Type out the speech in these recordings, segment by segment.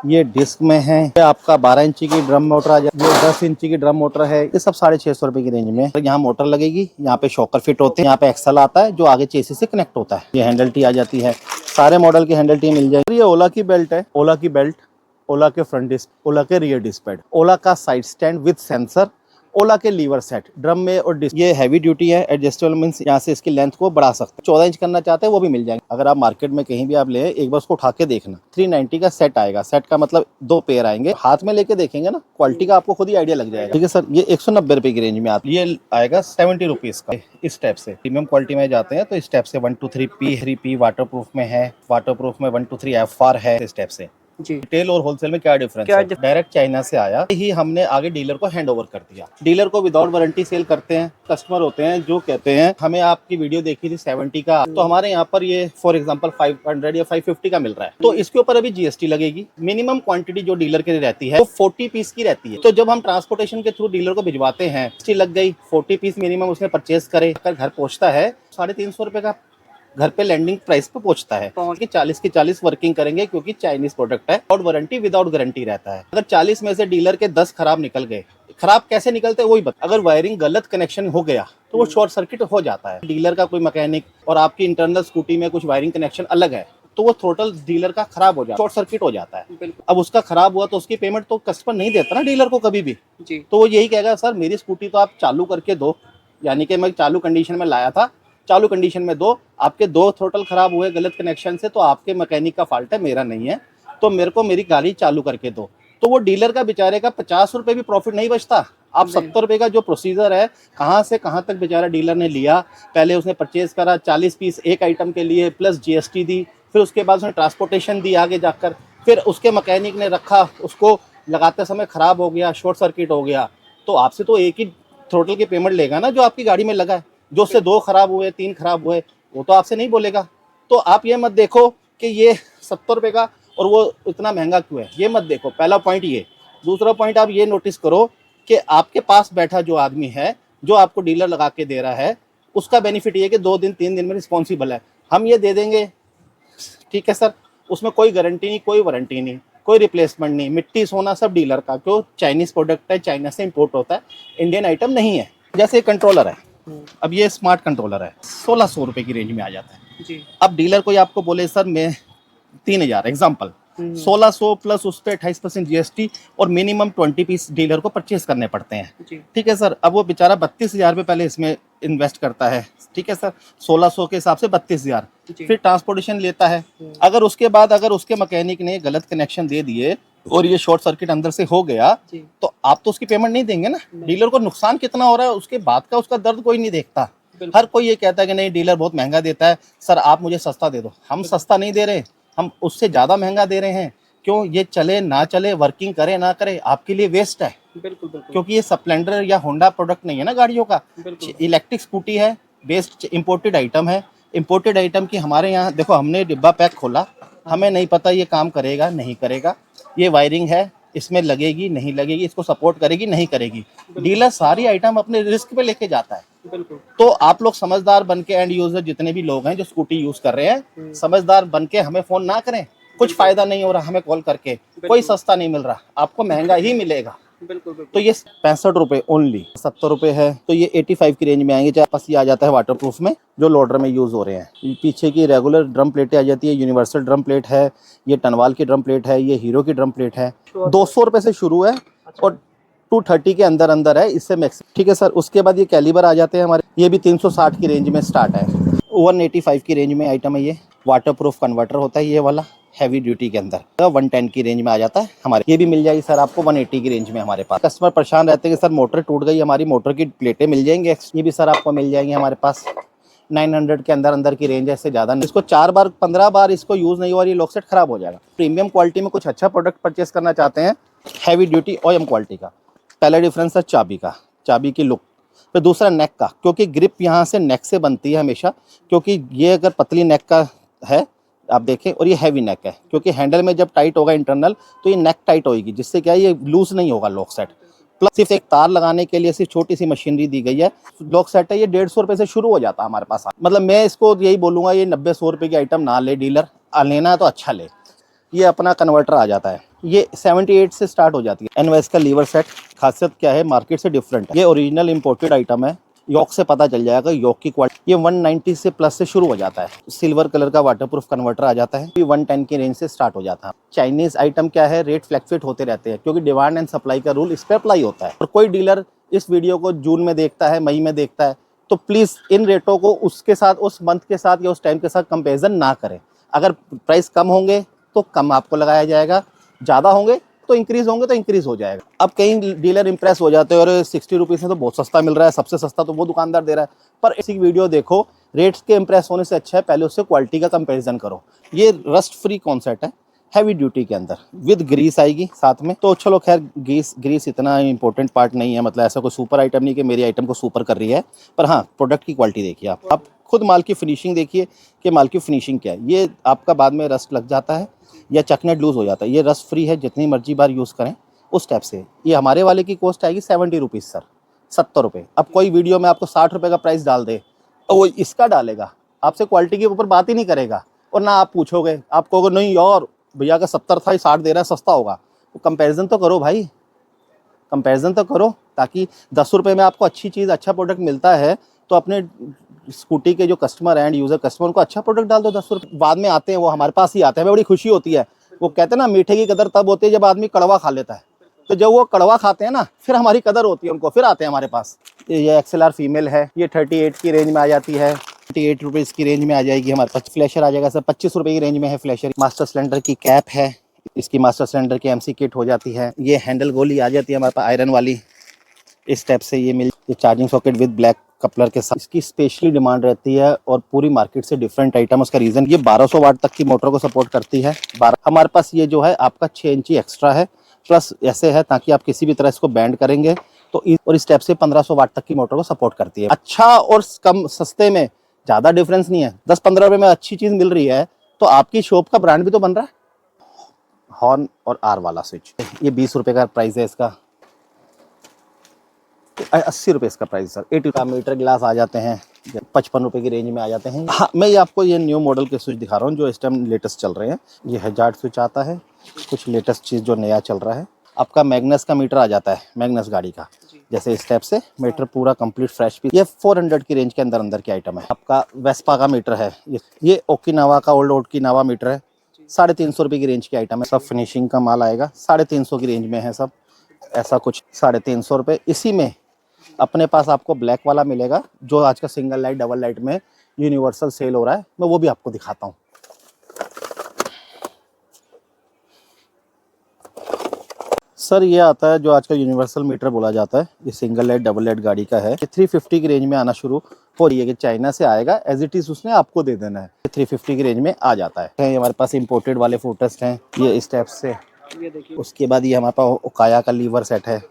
ये डिस्क में है। ये आपका 12 इंची की ड्रम मोटर आ जाती है, ये 10 इंची की ड्रम मोटर है। ये सब 650 रुपए की रेंज में। यहाँ मोटर लगेगी, यहाँ पे शॉकर फिट होते हैं, यहाँ पे एक्सल आता है जो आगे चेसिस से कनेक्ट होता है। ये हैंडल टी आ जाती है, सारे मॉडल की हैंडल टी मिल जाएगी। ये ओला की बेल्ट है, ओला की बेल्ट, ओला के फ्रंट डिस्क, ओला के रियर डिस्क पैड, ओला का साइड स्टैंड विद सेंसर, ओला के लीवर सेट ड्रम में और डिस्क। ये हैवी ड्यूटी है, एडजस्टेबल मींस यहाँ से इसकी लेंथ को बढ़ा सकते हैं। 14 इंच करना चाहते हैं वो भी मिल जाएंगे। अगर आप मार्केट में कहीं भी आप ले, एक बार उसको उठा के देखना। 390 का सेट आएगा। सेट का मतलब 2 पेयर आएंगे। हाथ में लेके देखेंगे ना, क्वालिटी का आपको खुद ही आइडिया लग जाएगा। ठीक है सर, ये 190 रुपए की रेंज में आता है। ये आएगा 70 रुपीज का। इस टाइप से प्रीमियम क्वालिटी में जाते हैं तो इस टाइप से 1 2 3 P 3P वाटर प्रूफ में है, वाटर प्रूफ में 1 2 3 FR है। इस टाइप से जी। रिटेल और होलसेल में क्या डिफरेंस है? डायरेक्ट चाइना से आया ही हमने आगे डीलर को हैंड ओवर कर दिया। डीलर को विदाउट वारंटी सेल करते हैं। कस्टमर होते हैं जो कहते हैं हमें आपकी वीडियो देखी थी 70 का, तो हमारे यहाँ पर ये फॉर एग्जांपल 500 या 550 का मिल रहा है, तो इसके ऊपर अभी GST लगेगी। मिनिमम क्वांटिटी जो डीलर के लिए रहती है वो 40 पीस की रहती है। तो जब हम ट्रांसपोर्टेशन के थ्रू डीलर को भिजवाते हैं, GST लग गई। 40 पीस मिनिमम उसने परचेज करे, घर पहुंचता है 350 रुपए का घर पे लैंडिंग प्राइस पे पहुंचता है। कि 40 की 40 वर्किंग करेंगे क्योंकि चाइनीज प्रोडक्ट है और वारंटी विदाउट गारंटी रहता है। अगर 40 में से डीलर के 10 खराब निकल गए, खराब कैसे निकलते हैं वही बता। अगर वायरिंग गलत कनेक्शन हो गया तो वो शॉर्ट सर्किट हो जाता है। डीलर का कोई मैकेनिक और आपकी इंटरनल स्कूटी में कुछ वायरिंग कनेक्शन अलग है तो वो टोटल डीलर का खराब हो जाता है, शॉर्ट सर्किट हो जाता है। अब उसका खराब हुआ तो उसकी पेमेंट तो कस्टमर नहीं देता ना डीलर को कभी भी जी। तो वो यही कहेगा सर मेरी स्कूटी तो आप चालू करके दो, यानी कि मैं चालू कंडीशन में लाया था, चालू कंडीशन में दो। आपके 2 टोटल खराब हुए गलत कनेक्शन से तो आपके मैकेनिक का फॉल्ट है, मेरा नहीं है, तो मेरे को मेरी गाड़ी चालू करके दो। तो वो डीलर का बेचारे का 50 रुपए भी प्रॉफिट नहीं बचता। आप 70 रुपए का जो प्रोसीजर है, कहाँ से कहाँ तक बेचारा डीलर ने लिया। पहले उसने परचेज करा 40 पीस एक आइटम के लिए प्लस GST दी, फिर उसके बाद उसने ट्रांसपोर्टेशन दी आगे जाकर, फिर उसके मैकेनिक ने रखा, उसको लगाते समय खराब हो गया, शॉर्ट सर्किट हो गया, तो आपसे तो एक ही टोटल की पेमेंट लेगा ना जो आपकी गाड़ी में लगा है। जो उससे 2 खराब हुए 3 खराब हुए वो तो आपसे नहीं बोलेगा। तो आप ये मत देखो कि ये 70 रुपए का और वो इतना महंगा क्यों है, ये मत देखो। पहला पॉइंट ये। दूसरा पॉइंट आप ये नोटिस करो कि आपके पास बैठा जो आदमी है, जो आपको डीलर लगा के दे रहा है, उसका बेनिफिट ये कि 2 दिन 3 दिन में रिस्पॉन्सिबल है। हम ये दे देंगे ठीक है सर, उसमें कोई गारंटी नहीं, कोई वारंटी नहीं, कोई रिप्लेसमेंट नहीं, मिट्टी सोना सब डीलर का, क्यों चाइनीज प्रोडक्ट है, चाइना से इम्पोर्ट होता है, इंडियन आइटम नहीं है। जैसे कंट्रोलर है, अब ये स्मार्ट कंट्रोलर है 1600 रुपए की रेंज में आ जाता है जी। अब डीलर कोई आपको बोले सर मैं 3000 एग्जाम्पल, 1600 प्लस उस पर 28% GST और मिनिमम 20 पीस डीलर को परचेज करने पड़ते हैं। ठीक है सर, अब वो बेचारा 32,000 रुपये पहले इसमें इन्वेस्ट करता है। ठीक है सर, 1600 के हिसाब से 32,000, फिर ट्रांसपोर्टेशन लेता है। अगर उसके बाद अगर उसके मैकेनिक ने गलत कनेक्शन दे दिए और ये शॉर्ट सर्किट अंदर से हो गया तो आप तो उसकी पेमेंट नहीं देंगे ना। डीलर को नुकसान कितना हो रहा है उसके बाद का उसका दर्द कोई नहीं देखता। हर कोई ये कहता है कि नहीं डीलर बहुत महंगा देता है, सर आप मुझे सस्ता दे दो। हम सस्ता नहीं दे रहे, हम उससे ज्यादा महंगा दे रहे हैं। क्यों, ये चले ना चले, वर्किंग करे ना करे, आपके लिए वेस्ट है। बिल्कुल। क्योंकि ये स्प्लेंडर या होंडा प्रोडक्ट नहीं है ना गाड़ियों का, इलेक्ट्रिक स्कूटी है, बेस्ड इम्पोर्टेड आइटम है। इम्पोर्टेड आइटम की हमारे यहाँ देखो, हमने डिब्बा पैक खोला, हमें नहीं पता ये काम करेगा नहीं करेगा, ये वायरिंग है इसमें लगेगी नहीं लगेगी, इसको सपोर्ट करेगी नहीं करेगी। डीलर सारी आइटम अपने रिस्क पे लेके जाता है। तो आप लोग समझदार बन के, एंड यूजर जितने भी लोग हैं जो स्कूटी यूज कर रहे हैं, समझदार बन के हमें फोन ना करें। कुछ फायदा नहीं हो रहा हमें कॉल करके, कोई सस्ता नहीं मिल रहा, आपको महंगा ही मिलेगा। बिल्कुल। तो ये 65 रुपए ओनली, 70 रुपए है तो ये 85 की रेंज में आएंगे। चाहे पास ये आ जाता है वाटर प्रूफ में जो लोडर में यूज हो रहे हैं। पीछे की रेगुलर ड्रम प्लेटें आ जाती है, यूनिवर्सल ड्रम प्लेट है, ये टनवाल की ड्रम प्लेट है, ये हीरो की ड्रम प्लेट है। 200 रुपए से शुरू है और 230 के अंदर अंदर है, इससे मैक्स। ठीक है सर, उसके बाद ये कैलिबर आ जाते हैं हमारे, ये भी 360 की रेंज में स्टार्ट है। 185 की रेंज में आइटम है। ये वाटर प्रूफ कन्वर्टर होता है ये वाला, हैवी ड्यूटी के अंदर 110 की रेंज में आ जाता है हमारे। ये भी मिल जाएगी सर आपको 180 की रेंज में हमारे पास। कस्टमर परेशान रहते हैं कि सर मोटर टूट गई, हमारी मोटर की प्लेटें मिल जाएंगी, ये भी सर आपको मिल जाएंगी हमारे पास। 900 के अंदर अंदर की रेंज है, इससे ज़्यादा नहीं। इसको 4 बार 15 बार इसको यूज़ नहीं हुआ, ये लॉक सेट खराब हो जाएगा। प्रीमियम क्वालिटी में कुछ अच्छा प्रोडक्ट परचेस करना चाहते हैं, हैवी ड्यूटी OEM क्वालिटी का। पहला डिफरेंस है चाबी का, चाबी की लुक। फिर दूसरा नेक का, क्योंकि ग्रिप यहाँ से नेक से बनती है हमेशा, क्योंकि ये अगर पतली नेक का है आप देखें और ये हैवी नेक है, क्योंकि हैंडल में जब टाइट होगा इंटरनल तो ये नेक टाइट होगी, जिससे क्या है ये लूज नहीं होगा लॉक सेट। प्लस सिर्फ एक तार लगाने के लिए सिर्फ छोटी सी मशीनरी दी गई है। लॉक सेट है ये 150 रुपये से शुरू हो जाता है हमारे पास। मतलब मैं इसको यही बोलूँगा, ये 90-100 रुपये की आइटम ना ले डीलर, लेना है तो अच्छा ले। ये अपना कन्वर्टर आ जाता है, ये 78 से स्टार्ट हो जाती है। एनवाइस का लीवर सेट खासियत क्या है, मार्केट से डिफरेंट है। ये ओरिजिनल इंपोर्टेड आइटम है। योक से पता चल जाएगा योक की क्वालिटी। ये 190 से प्लस से शुरू हो जाता है। सिल्वर कलर का वाटरप्रूफ कन्वर्टर आ जाता है। ये 110 की रेंज से स्टार्ट हो जाता है। चाइनीज आइटम क्या है, रेट फ्लैक्चुएट होते रहते हैं क्योंकि डिमांड एंड सप्लाई का रूल इस पर अप्लाई होता है। और कोई डीलर इस वीडियो को जून में देखता है, मई में देखता है, तो प्लीज इन रेटों को उसके साथ, उस मंथ के साथ या उस टाइम के साथ कंपेरिजन ना करें। अगर प्राइस कम होंगे तो कम आपको लगाया जाएगा, ज़्यादा होंगे तो इंक्रीज होंगे तो इंक्रीज हो जाएगा। अब कई डीलर इंप्रेस हो जाते हैं और 60 रुपीज़ में तो बहुत सस्ता मिल रहा है, सबसे सस्ता तो वो दुकानदार दे रहा है। पर ऐसी वीडियो देखो, रेट्स के इंप्रेस होने से अच्छा है पहले उससे क्वालिटी का कंपैरिजन करो। ये रस्ट फ्री कॉन्सेप्ट है, हैवी ड्यूटी के अंदर विद ग्रीस आएगी साथ में। तो चलो खैर, ग्रीस इतना इंपॉर्टेंट पार्ट नहीं है, मतलब ऐसा कोई सुपर आइटम नहीं कि मेरी आइटम को सुपर कर रही है। पर हाँ, प्रोडक्ट की क्वालिटी देखिए आप खुद माल की फिनिशिंग देखिए कि माल की फिनिशिंग क्या है। ये आपका बाद में रस्ट लग जाता है या चकनेट लूज हो जाता है। ये रस्ट फ्री है, जितनी मर्जी बार यूज़ करें उस टाइप से। ये हमारे वाले की कॉस्ट आएगी 70 रुपीज़ सर, 70 रुपये। अब कोई वीडियो में आपको 60 रुपये का प्राइस डाल दे और वो इसका डालेगा, आपसे क्वालिटी के ऊपर बात ही नहीं करेगा। और ना आप पूछोगे, आप कहोगे नहीं यार भैया का 70 था, 60 दे रहा है, सस्ता होगा। तो कंपैरिजन तो करो भाई, कंपैरिजन तो करो, ताकि 10 रुपये में आपको अच्छी चीज़, अच्छा प्रोडक्ट मिलता है तो अपने स्कूटी के जो कस्टमर एंड यूज़र कस्टमर, उनको अच्छा प्रोडक्ट डाल दो। 10 रुपये बाद में आते हैं, वो हमारे पास ही आते हैं, हमें बड़ी खुशी होती है। वो कहते हैं ना, मीठे की कदर तब होती है जब आदमी कड़वा खा लेता है। तो जब वो कड़वा खाते हैं ना, फिर हमारी कदर होती है उनको, फिर आते हैं हमारे पास। ये XLR फीमेल है, ये 38 की रेंज में आ जाती है, 38 रुपीज़ की रेंज में आ जाएगी हमारे पास। फ्लैशर आ जाएगा सर, 25 रुपये की रेंज में है फ्लैशर। मास्टर सिलेंडर की कैप है, इसकी मास्टर सिलेंडर की MC किट हो जाती है। ये हैंडल गोली आ जाती है हमारे पास आयरन वाली, इस टाइप से ये ये charging socket with black coupler के साथ। इसकी स्पेशली डिमांड रहती है और पूरी मार्केट से डिफरेंट आइटम। उसका रीज़न, ये 1200 वाट तक की मोटर को सपोर्ट करती है। हमारे पास ये जो है आपका 6 इंची एक्स्ट्रा है, प्लस ऐसे है ताकि आप किसी भी तरह इसको बैंड करेंगे तो और इस टाइप से 1500 वाट तक की मोटर को सपोर्ट करती है। अच्छा और कम सस्ते में ज़्यादा डिफरेंस नहीं है, 10-15 रुपये में अच्छी चीज़ मिल रही है तो आपकी शॉप का ब्रांड भी तो बन रहा है। हॉर्न और R वाला स्विच, ये 20 रुपये का प्राइस है इसका, 80 रुपये इसका प्राइस सर। 80 का मीटर ग्लास आ जाते हैं, 55 रुपये की रेंज में आ जाते हैं। हाँ, मैं ये आपको ये न्यू मॉडल के स्विच दिखा रहा हूँ जो इस टाइम लेटेस्ट चल रहे हैं। ये हैजार्ड स्विच आता है, कुछ लेटेस्ट चीज़ जो नया चल रहा है। आपका मैग्नस का मीटर आ जाता है, मैग्नस गाड़ी का, जैसे इस टाइप से मीटर पूरा कंप्लीट फ्रेश पीस। ये 400 की रेंज के अंदर की आइटम है। आपका वेस्पा का मीटर है, ये ओकिनावा का ओल्ड ओकिनावा मीटर है, 350 रुपये की रेंज की आइटम है। सब फिनिशिंग का माल आएगा, 350 की रेंज में है सब, ऐसा कुछ 350 रुपये। इसी में अपने पास आपको ब्लैक वाला मिलेगा जो आज का सिंगल लाइट डबल लाइट में यूनिवर्सल सेल हो रहा है, मैं वो भी आपको दिखाता हूँ। सर ये आता है जो आज का यूनिवर्सल मीटर बोला जाता है, ये सिंगल लाइट डबल लाइट गाड़ी का है। ये 350 की रेंज में आना शुरू हो रही है कि चाइना से आएगा, एज इट इज उसने आपको दे देना है। 350 की रेंज में आ जाता है। ये हमारे पास इंपोर्टेड वाले फुटेस्ट हैं, ये इस टाइप से। उसके बाद ये हमारे पास ओकाया का लीवर सेट है,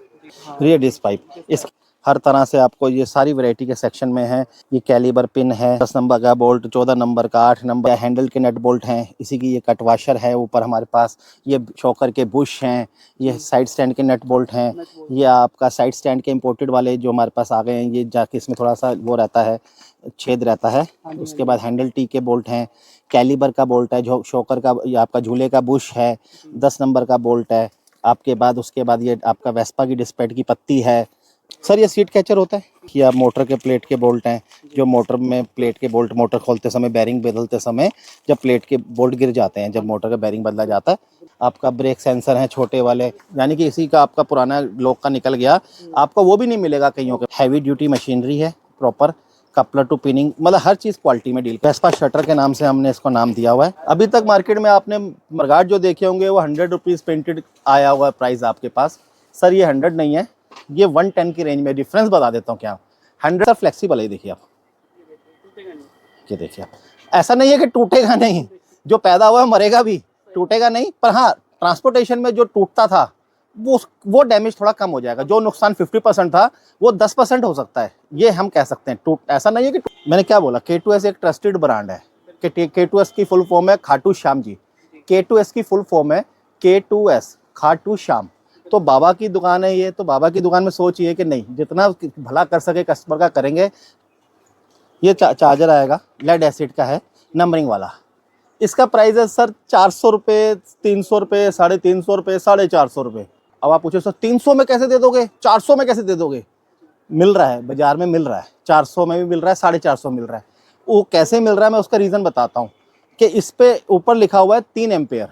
रियर डिस्क पाइप, इस हर तरह से आपको ये सारी वैरायटी के सेक्शन में है। ये कैलिबर पिन है, 10 नंबर का बोल्ट, 14 नंबर का, 8 नंबर हैंडल के नट बोल्ट हैं। इसी की ये कट वाशर है ऊपर हमारे पास। ये शॉकर के बुश हैं, ये साइड स्टैंड के नट बोल्ट हैं। ये आपका साइड स्टैंड के इंपोर्टेड वाले जो हमारे पास आ गए हैं, ये जाके इसमें थोड़ा सा वो रहता है, छेद रहता है। उसके बाद हैंडल टी के बोल्ट हैं, कैलिबर का बोल्ट है, जो शॉकर का, ये आपका झूले का बुश है, 10 नंबर का बोल्ट है। आपके बाद उसके बाद ये आपका वेस्पा की डिस्पैच की पत्ती है। सर ये सीट कैचर होता है, या मोटर के प्लेट के बोल्ट हैं, जो मोटर में प्लेट के बोल्ट, मोटर खोलते समय, बैरिंग बदलते समय जब प्लेट के बोल्ट गिर जाते हैं, जब मोटर का बैरिंग बदला जाता है। आपका ब्रेक सेंसर है छोटे वाले, यानी कि इसी का आपका पुराना लोक का निकल गया, आपको वो भी नहीं मिलेगा कईयों के। हैवी ड्यूटी मशीनरी है, प्रॉपर कपलर टू पिनिंग, मतलब हर चीज़ क्वालिटी में डील। वेस्पा शटर के नाम से हमने इसको नाम दिया हुआ है। अभी तक मार्केट में आपने मरगाट जो देखे होंगे वो 100 रुपीज़ पेंटेड आया हुआ है प्राइस आपके पास। सर ये 100 नहीं है, ये 110 की रेंज में। डिफरेंस बता देता हूँ क्या, 100 सर फ्लेक्सिबल है, देखिए आप, ये देखिए आप, ऐसा नहीं है कि टूटेगा नहीं, जो पैदा हुआ है मरेगा भी, टूटेगा नहीं। पर हाँ, ट्रांसपोर्टेशन में जो टूटता था वो डैमेज थोड़ा कम हो जाएगा। जो नुकसान 50% था वो 10% हो सकता है, ये हम कह सकते हैं। टूट ऐसा नहीं है कि मैंने क्या बोला, K2S एक ट्रस्टेड ब्रांड है। K2S की फुल फॉर्म है खाटू श्याम जी। K2S की फुल फॉर्म है K2S, खाटू श्याम। तो बाबा की दुकान है ये, तो बाबा की दुकान में सोचिए कि नहीं, जितना भला कर सके कस्टमर का करेंगे। ये चार्जर आएगा, लेड एसिड का है, नंबरिंग वाला। इसका प्राइस है सर 400 रुपये, 300 रुपये, 350 रुपये, 450 रुपये। अब आप पूछो सर 300 में कैसे दे दोगे, 400 में कैसे दे दोगे? मिल रहा है, बाजार में मिल रहा है, 400 में भी मिल रहा है, 450 मिल रहा है। वो कैसे मिल रहा है मैं उसका रीज़न बताता हूँ कि इस पे ऊपर लिखा हुआ है 3 एम्पेयर,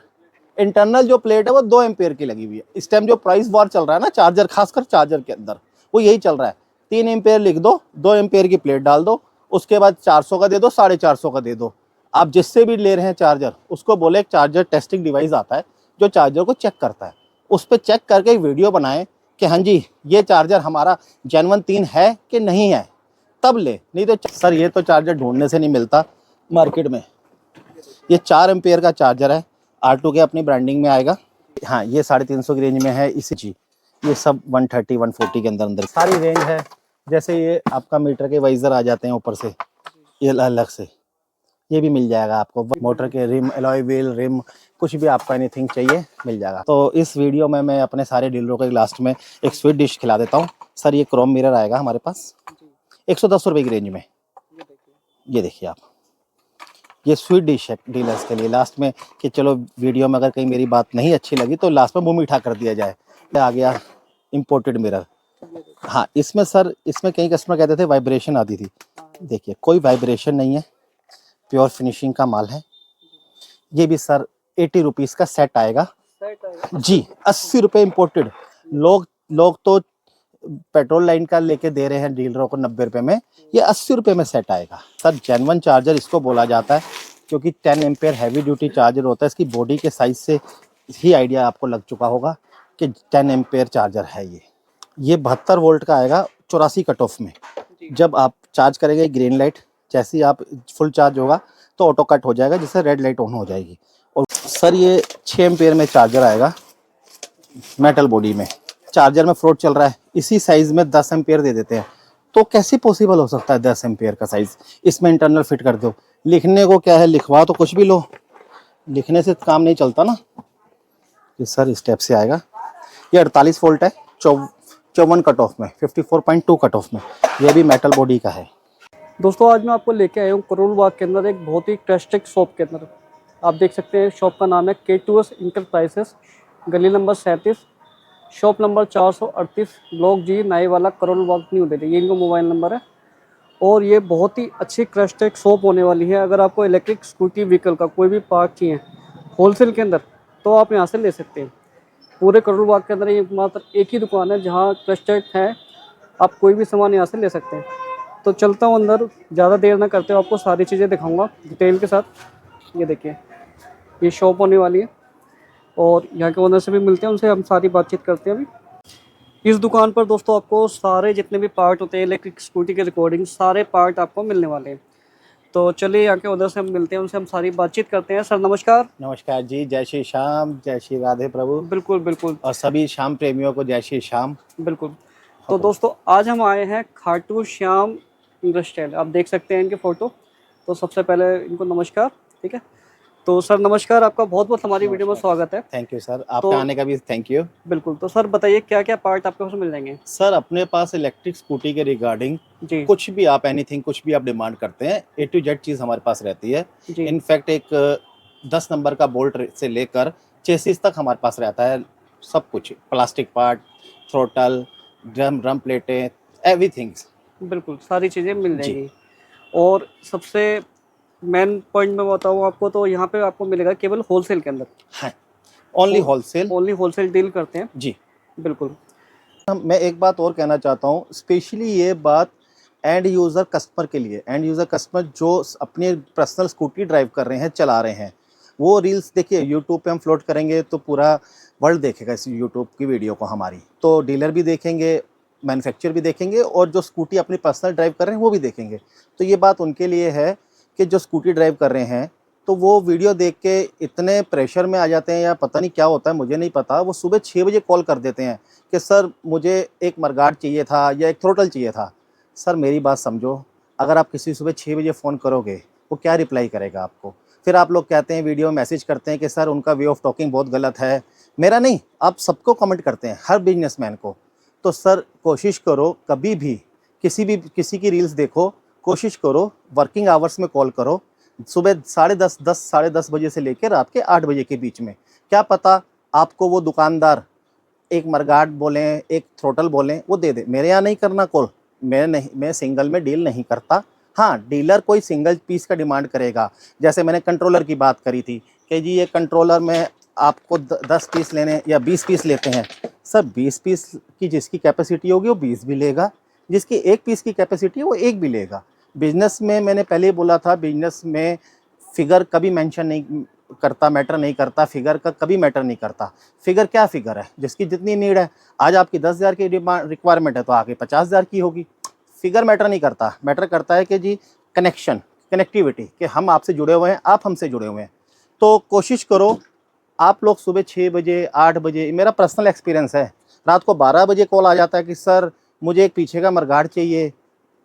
इंटरनल जो प्लेट है वो 2 एम्पेयर की लगी हुई है। इस टाइम जो प्राइस वॉर चल रहा है ना चार्जर, खासकर चार्जर के अंदर वो यही चल रहा है। 3 एम्पेयर लिख दो, 2 एम्पेयर की प्लेट डाल दो, उसके बाद 400 का दे दो, 450 का दे दो। आप जिससे भी ले रहे हैं चार्जर, उसको बोले एक चार्जर टेस्टिंग डिवाइस आता है जो चार्जर को चेक करता है, उस पर चेक करके एक वीडियो बनाएं कि हाँ जी ये चार्जर हमारा जेन्युइन 3 है कि नहीं है, तब ले। नहीं तो सर ये तो चार्जर ढूंढने से नहीं मिलता मार्केट में। ये 4 एम्पेयर का चार्जर है, R2 के अपनी ब्रांडिंग में आएगा। हाँ ये 350 की रेंज में है। इसी जी ये सब 130 140 के अंदर अंदर सारी रेंज है। जैसे ये आपका मीटर के वाइजर आ जाते हैं ऊपर से, ये अलग से ये भी मिल जाएगा आपको। मोटर के रिम, एलॉय व्हील, रिम, कुछ भी आपको एनीथिंग चाहिए मिल जाएगा। तो इस वीडियो में मैं अपने सारे डीलरों के लास्ट में एक स्वीट डिश खिला देता हूँ। सर ये क्रोम मिरर आएगा हमारे पास 110 रुपये की रेंज में। ये देखिए आप, ये स्वीट डिश है डीलर्स के लिए लास्ट में, कि चलो वीडियो में अगर कहीं मेरी बात नहीं अच्छी लगी तो लास्ट में मुंह मीठा कर दिया जाए। आ गया इम्पोर्टेड मिरर। हाँ इसमें सर, इसमें कई कस्टमर कहते थे वाइब्रेशन आती थी, देखिए कोई वाइब्रेशन नहीं है, प्योर फिनिशिंग का माल है। ये भी सर 80 रुपीज़ का सेट आएगा जी, 80 रुपये इम्पोर्टेड। लोग तो पेट्रोल लाइन का लेके दे रहे हैं डीलरों को 90 रुपये में, ये 80 रुपये में सेट आएगा। सर जेन्युइन चार्जर इसको बोला जाता है क्योंकि 10 एम्पेयर हैवी ड्यूटी चार्जर होता है। इसकी बॉडी के साइज से ही आइडिया आपको लग चुका होगा कि 10 एम्पेयर चार्जर है ये 72 वोल्ट का आएगा 84 कट ऑफ में। जब आप चार्ज करेंगे ग्रीन लाइट, जैसे ही आप फुल चार्ज होगा तो ऑटो कट हो जाएगा, जिससे रेड लाइट ऑन हो जाएगी। और सर ये 6 एम्पेयर में चार्जर आएगा मेटल बॉडी में। चार्जर में फ्रॉड चल रहा है, इसी साइज में 10 एम्पेयर दे देते हैं, तो कैसे पॉसिबल हो सकता है 10 एम्पेयर का साइज? इसमें इंटरनल फिट कर दो। लिखने को क्या है, लिखवा तो कुछ भी लो, लिखने से काम नहीं चलता ना। ये सर स्टेप से आएगा। ये 48 वोल्ट है, 54 कट ऑफ में, 54.2 कट ऑफ में। ये भी मेटल बॉडी का है। दोस्तों आज मैं आपको लेके आया हूँ करोल बाग के अंदर एक बहुत ही ट्रस्टेड शॉप के अंदर। आप देख सकते हैं शॉप का नाम है K2S इंटरप्राइजेस, गली number 37, shop number 438, block G, Naiwala, Karol Bagh, New Delhi. ये इनका मोबाइल नंबर है। और ये बहुत ही अच्छी ट्रस्टेड शॉप होने वाली है। अगर आपको इलेक्ट्रिक स्कूटी व्हीकल का कोई भी पार्ट चाहिए होलसेल के अंदर, तो आप यहाँ से ले सकते हैं। पूरे करोल बाग के अंदर ये मात्र एक ही दुकान है जहाँ ट्रस्टेड है, आप कोई भी सामान यहाँ से ले सकते हैं। तो चलता हूँ अंदर, ज़्यादा देर ना करते हुए आपको सारी चीज़ें दिखाऊंगा डिटेल के साथ। ये देखिए ये शॉप होने वाली है और यहाँ के ओनर से भी मिलते हैं, उनसे हम सारी बातचीत करते हैं। अभी इस दुकान पर दोस्तों आपको सारे जितने भी पार्ट होते हैं इलेक्ट्रिक स्कूटी के रिकॉर्डिंग, सारे पार्ट आपको मिलने वाले हैं। तो चलिए यहाँ के ओनर से हम मिलते हैं, उनसे हम सारी बातचीत करते हैं। सर नमस्कार। नमस्कार जी, जय श्री श्याम, जय श्री राधे प्रभु। बिल्कुल बिल्कुल। और सभी श्याम प्रेमियों को जय श्री श्याम। बिल्कुल। तो दोस्तों आज हम आए हैं खाटू श्याम इंडस्ट्रियल, आप देख सकते हैं इनकी फ़ोटो। तो सबसे पहले इनको नमस्कार। ठीक है, तो सर नमस्कार, आपका बहुत बहुत हमारी वीडियो में स्वागत है। थैंक यू सर, आपके आने का भी थैंक यू। बिल्कुल। तो सर बताइए क्या क्या पार्ट आपके पास मिल जाएंगे? सर अपने पास इलेक्ट्रिक स्कूटी के रिगार्डिंग जी कुछ भी आप एनीथिंग, कुछ भी आप डिमांड करते हैं, A to Z चीज़ हमारे पास रहती है। जी। इनफैक्ट एक 10 नंबर का बोल्ट से लेकर चेसिस तक हमारे पास रहता है। सब कुछ, प्लास्टिक पार्ट, थ्रोटल, ड्रम प्लेटें, एवरीथिंग। बिल्कुल सारी चीज़ें मिल जाएंगी। और सबसे मेन पॉइंट मैं बताऊँ आपको, तो यहाँ पे आपको मिलेगा केवल होलसेल के अंदर। हाँ, only wholesale, only wholesale deal करते हैं जी। बिल्कुल। मैं एक बात और कहना चाहता हूँ, स्पेशली ये बात एंड यूज़र कस्टमर के लिए। एंड यूज़र कस्टमर जो अपने पर्सनल स्कूटी ड्राइव कर रहे हैं, चला रहे हैं, वो रील्स देखिए यूट्यूब पे हम फ्लोट करेंगे तो पूरा वर्ल्ड देखेगा इस यूट्यूब की वीडियो को हमारी। तो डीलर भी देखेंगे, मैन्युफैक्चर भी देखेंगे, और जो स्कूटी अपनी पर्सनल ड्राइव कर रहे हैं वो भी देखेंगे। तो ये बात उनके लिए है कि जो स्कूटी ड्राइव कर रहे हैं तो वो वीडियो देख के इतने प्रेशर में आ जाते हैं, या पता नहीं क्या होता है, मुझे नहीं पता। वो सुबह 6 बजे कॉल कर देते हैं कि सर मुझे एक मरगाट चाहिए था या एक थ्रोटल चाहिए था। सर मेरी बात समझो, अगर आप किसी सुबह 6 बजे फ़ोन करोगे वो क्या रिप्लाई करेगा आपको? फिर आप लोग कहते हैं, वीडियो मैसेज करते हैं कि सर उनका वे ऑफ टॉकिंग बहुत गलत है। मेरा नहीं, आप सबको कमेंट करते हैं, हर बिजनेसमैन को। तो सर कोशिश करो, कभी भी किसी की रील्स देखो, कोशिश करो वर्किंग आवर्स में कॉल करो, सुबह 10:30 10 साढ़े 10 बजे से लेकर रात के 8 बजे के बीच में। क्या पता आपको वो दुकानदार एक मरगाट बोलें, एक थ्रोटल बोलें, वो दे दे। मेरे यहाँ नहीं करना कॉल, मैं सिंगल में डील नहीं करता। हाँ, डीलर कोई सिंगल पीस का डिमांड करेगा। जैसे मैंने कंट्रोलर की बात करी थी कि जी ये कंट्रोलर में आपको 10 पीस लेने या 20 पीस लेते हैं। सर 20 पीस की जिसकी कैपेसिटी होगी वो 20 भी लेगा, जिसकी 1 पीस की कैपेसिटी है वो 1 भी लेगा। बिजनेस में मैंने पहले ही बोला था, बिजनेस में फिगर कभी मेंशन नहीं करता, मैटर नहीं करता, फिगर का कभी मैटर नहीं करता। फिगर क्या फिगर है, जिसकी जितनी नीड है। आज आपकी 10,000 की रिक्वायरमेंट है तो आगे 50,000 की होगी। फिगर मैटर नहीं करता, मैटर करता है कि जी कनेक्शन, कनेक्टिविटी, कि हम आपसे जुड़े हुए हैं, आप हमसे जुड़े हुए हैं। तो कोशिश करो आप लोग सुबह 6 बजे 8 बजे, मेरा पर्सनल एक्सपीरियंस है, रात को 12 बजे कॉल आ जाता है कि सर मुझे एक पीछे का मरगाड़ चाहिए।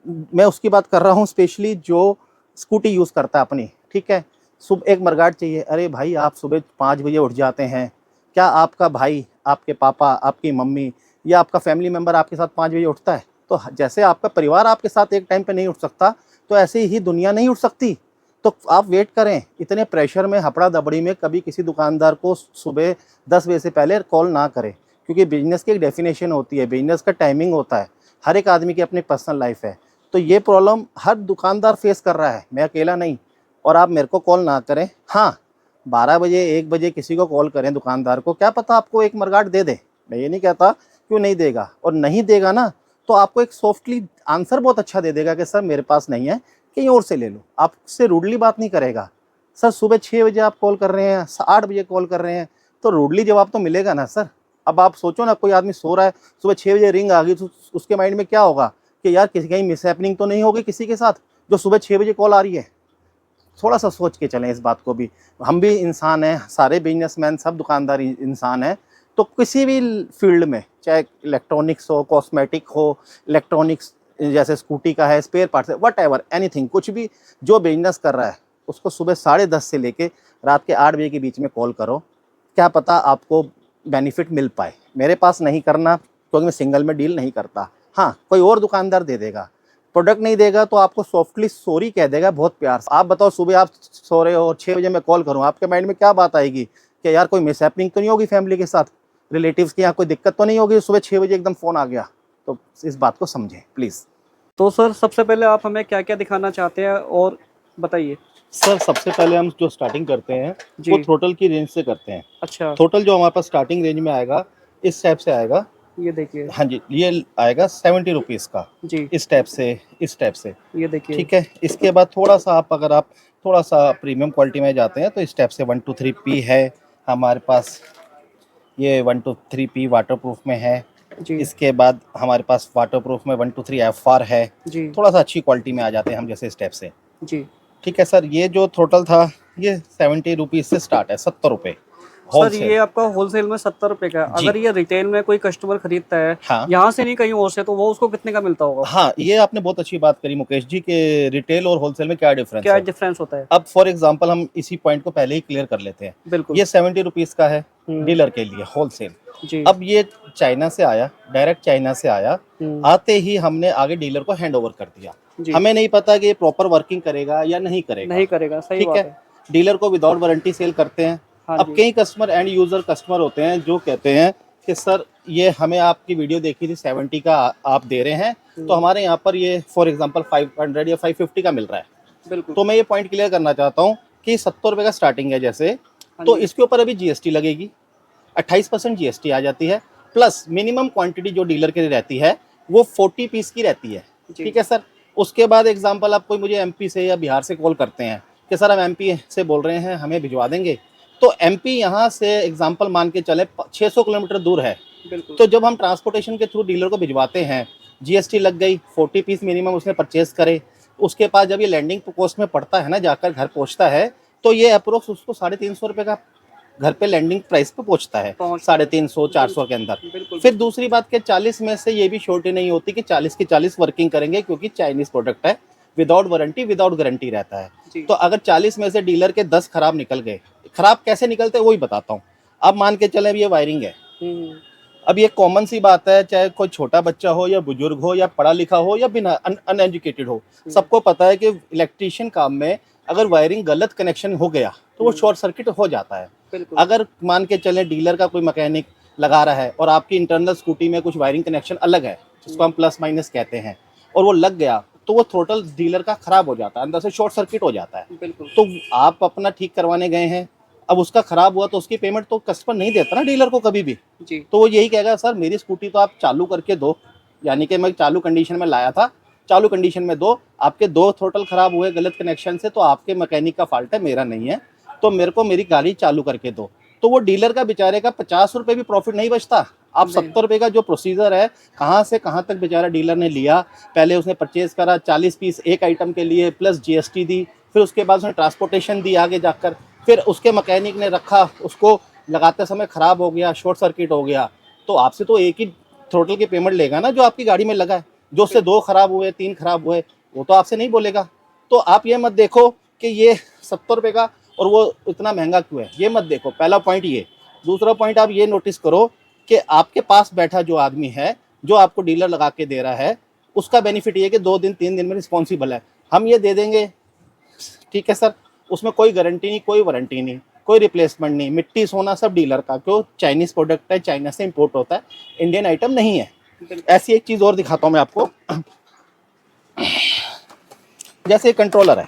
मैं उसकी बात कर रहा हूँ स्पेशली जो स्कूटी यूज़ करता है अपनी, ठीक है। सुबह एक मरगाड़ चाहिए। अरे भाई आप सुबह 5 बजे उठ जाते हैं, क्या आपका भाई, आपके पापा, आपकी मम्मी या आपका फैमिली मेम्बर आपके साथ 5 बजे उठता है? तो जैसे आपका परिवार आपके साथ एक टाइम पे नहीं उठ सकता, तो ऐसे ही दुनिया नहीं उठ सकती। तो आप वेट करें। इतने प्रेशर में, हपड़ा दबड़ी में कभी किसी दुकानदार को सुबह 10 बजे से पहले कॉल ना करें, क्योंकि बिजनेस की एक डेफिनेशन होती है, बिजनेस का टाइमिंग होता है, हर एक आदमी की अपनी पर्सनल लाइफ है। तो ये प्रॉब्लम हर दुकानदार फेस कर रहा है, मैं अकेला नहीं। और आप मेरे को कॉल ना करें। हाँ, 12 बजे 1 बजे किसी को कॉल करें दुकानदार को, क्या पता आपको एक मरगाट दे दे। मैं ये नहीं कहता क्यों नहीं देगा, और नहीं देगा ना तो आपको एक सॉफ्टली आंसर बहुत अच्छा दे देगा कि सर मेरे पास नहीं है, कहीं और से ले लो। आपसे रूडली बात नहीं करेगा। सर सुबह 6 बजे आप कॉल कर रहे हैं, 8 बजे कॉल कर रहे हैं, तो रूडली जवाब तो मिलेगा ना सर। अब आप सोचो ना, कोई आदमी सो रहा है, सुबह 6 बजे रिंग आ गई तो उसके माइंड में क्या होगा कि यार किसी कहीं मिस हैपनिंग तो नहीं होगी किसी के साथ, जो सुबह 6 बजे कॉल आ रही है। थोड़ा सा सोच के चलें इस बात को भी। हम भी इंसान हैं, सारे बिजनेसमैन, सब दुकानदार इंसान हैं। तो किसी भी फील्ड में, चाहे इलेक्ट्रॉनिक्स हो, कॉस्मेटिक हो, इलेक्ट्रॉनिक्स जैसे स्कूटी का है, स्पेयर पार्ट्स है, वट एवर एनीथिंग, कुछ भी जो बिजनेस कर रहा है उसको सुबह 10:30 से लेके रात के 8 बजे के बीच में कॉल करो। क्या पता आपको बेनिफिट मिल पाए। मेरे पास नहीं करना, क्योंकि मैं सिंगल में डील नहीं करता। हाँ, कोई और दुकानदार दे देगा, प्रोडक्ट नहीं देगा तो आपको सॉफ्टली सॉरी कह देगा, बहुत प्यार से। आप बताओ सुबह आप सो रहे हो और 6 बजे मैं कॉल करूँ, आपके माइंड में क्या बात आएगी कि यार कोई मिसहैपनिंग तो नहीं होगी फैमिली के साथ, रिलेटिव्स के यहाँ कोई दिक्कत तो नहीं होगी, सुबह 6 बजे एकदम फ़ोन आ गया। तो इस बात को समझें प्लीज़। तो सर सबसे पहले आप हमें क्या क्या दिखाना चाहते हैं और बताइए। सर सबसे पहले हम जो स्टार्टिंग करते हैं जी। वो थ्रोटल की रेंज से करते हैं। अच्छा, थ्रोटल जो हमारे पास स्टार्टिंग रेंज में आएगा इस टाइप से आएगा। ये देखिए। हाँ जी, ये आएगा 70 रुपीज़ का, जी, इस टाइप से, इस टाइप से। ये देखिए। ठीक है। इसके बाद थोड़ा सा अगर आप थोड़ा सा प्रीमियम क्वालिटी में जाते हैं तो इस टाइप से 123P है हमारे पास। ये 123P वाटरप्रूफ में है। जी, इसके बाद हमारे पास वाटरप्रूफ में 123FR है। जी, थोड़ा सा अच्छी क्वालिटी में आ जाते हैं हम, जैसे इस टाइप से। जी। ठीक है सर। ये जो थ्रोटल था ये 70 रुपीज़ से स्टार्ट है, 70 रुपये सर होलसेल। ये आपका होलसेल में 70 रुपए का है। जी। अगर ये रिटेल में कोई कस्टमर खरीदता है, हाँ यहाँ से नहीं कहीं और से, तो वो उसको कितने का मिलता होगा? हाँ, ये आपने बहुत अच्छी बात करी मुकेश जी कि रिटेल और होलसेल में क्या डिफरेंस क्या है। डिफरेंस होता है? अब फॉर एग्जांपल हम इसी पॉइंट को पहले ही क्लियर कर लेते हैं। बिल्कुल। ये 70 रुपीज़ का है हम्म, डीलर के लिए होलसेल। जी। अब ये चाइना से आया, डायरेक्ट चाइना से आया। आते ही हमने आगे डीलर को हैंड ओवर कर दिया। जी। हमें नहीं पता कि ये प्रॉपर वर्किंग करेगा या नहीं करेगा। नहीं करेगा, सही ठीक बात है। है। डीलर को विदाउट वारंटी सेल करते हैं। हाँ अब जी। कई कस्टमर एंड यूजर कस्टमर होते हैं जो कहते हैं कि सर ये हमें आपकी वीडियो देखी थी 70 का आप दे रहे हैं, तो हमारे यहाँ पर ये फॉर एग्जांपल 500 या 550 का मिल रहा है। बिल्कुल। तो मैं ये पॉइंट क्लियर करना चाहता हूँ कि 70 रुपये का स्टार्टिंग है जैसे, हाँ तो जी। इसके ऊपर अभी जीएसटी लगेगी, 28% जीएसटी आ जाती है। प्लस मिनिमम क्वांटिटी जो डीलर के लिए रहती है वो 40 पीस की रहती है। जी। ठीक है सर। उसके बाद एग्जांपल आप कोई मुझे एमपी से या बिहार से कॉल करते हैं कि सर हम एमपी से बोल रहे हैं, हमें भिजवा देंगे, तो एमपी यहाँ से एग्जांपल मान के चले 600 किलोमीटर दूर है। बिल्कुल। तो जब हम ट्रांसपोर्टेशन के थ्रू डीलर को भिजवाते हैं, जीएसटी लग गई, 40 पीस मिनिमम उसने परचेज करे। उसके बाद जब ये लैंडिंग कॉस्ट में पड़ता है ना, जाकर घर पहुंचता है, तो ये अप्रोक्स उसको 350 रुपये का घर पे लैंडिंग प्राइस पे पहुंचता है, 350 400 के अंदर। बिल्कुल। फिर दूसरी बात कि 40 में से ये भी श्योरिटी नहीं होती कि 40 की 40 वर्किंग करेंगे, क्योंकि चाइनीज प्रोडक्ट है, विदाउट वारंटी विदाउट गारंटी रहता है। जी। तो अगर 40 में से डीलर के 10 खराब निकल गए, खराब कैसे निकलते हैं वही बताता हूँ। अब मान के चले ये वायरिंग है, हम्म, अब ये कॉमन सी बात है, चाहे कोई छोटा बच्चा हो या बुजुर्ग हो या पढ़ा लिखा हो या बिना अनएजुकेटेड हो, सबको पता है कि इलेक्ट्रिशियन काम में अगर वायरिंग गलत कनेक्शन हो गया तो वो शॉर्ट सर्किट हो जाता है। बिल्कुल। अगर मान के चले डीलर का कोई मैकेनिक लगा रहा है और आपकी इंटरनल स्कूटी में कुछ वायरिंग कनेक्शन अलग है, जिसको हम प्लस माइनस कहते हैं, और वो लग गया तो वो थ्रोटल डीलर का खराब हो जाता है, अंदर से शॉर्ट सर्किट हो जाता है। बिल्कुल। तो आप अपना ठीक करवाने गए हैं, अब उसका खराब हुआ तो उसकी पेमेंट तो कस्टमर नहीं देता ना डीलर को कभी भी। जी। तो वो यही कहेगा सर मेरी स्कूटी तो आप चालू करके दो, यानी कि मैं चालू कंडीशन में लाया था, चालू कंडीशन में दो, आपके 2 थ्रोटल खराब हुए गलत कनेक्शन से, तो आपके मैकेनिक का फॉल्ट है, मेरा नहीं है, तो मेरे को मेरी गाड़ी चालू करके दो। तो वो डीलर का बेचारे का 50 रुपये भी प्रॉफिट नहीं बचता। आप नहीं। 70 रुपये का जो प्रोसीजर है, कहाँ से कहाँ तक बेचारा डीलर ने लिया, पहले उसने परचेज करा 40 पीस एक आइटम के लिए, प्लस जीएसटी दी, फिर उसके बाद उसने ट्रांसपोर्टेशन दी आगे जाकर, फिर उसके मैकेनिक ने रखा, उसको लगाते समय ख़राब हो गया, शॉर्ट सर्किट हो गया, तो आपसे तो एक ही थ्रोटल की पेमेंट लेगा ना जो आपकी गाड़ी में लगा है। जो उससे 2 खराब हुए, 3 खराब हुए, वो तो आपसे नहीं बोलेगा। तो आप ये मत देखो कि ये 70 रुपये का और वो इतना महंगा क्यों है, ये मत देखो, पहला पॉइंट ये। दूसरा पॉइंट आप ये नोटिस करो कि आपके पास बैठा जो आदमी है, जो आपको डीलर लगा के दे रहा है, उसका बेनिफिट ये है कि 2 दिन 3 दिन में रिस्पॉन्सिबल है। हम ये दे देंगे, ठीक है सर, उसमें कोई गारंटी नहीं, कोई वारंटी नहीं, कोई रिप्लेसमेंट नहीं, मिट्टी सोना सब डीलर का, क्यों, चाइनीज़ प्रोडक्ट है, चाइना से इम्पोर्ट होता है, इंडियन आइटम नहीं है। ऐसी एक चीज़ और दिखाता हूँ मैं आपको, जैसे कंट्रोलर है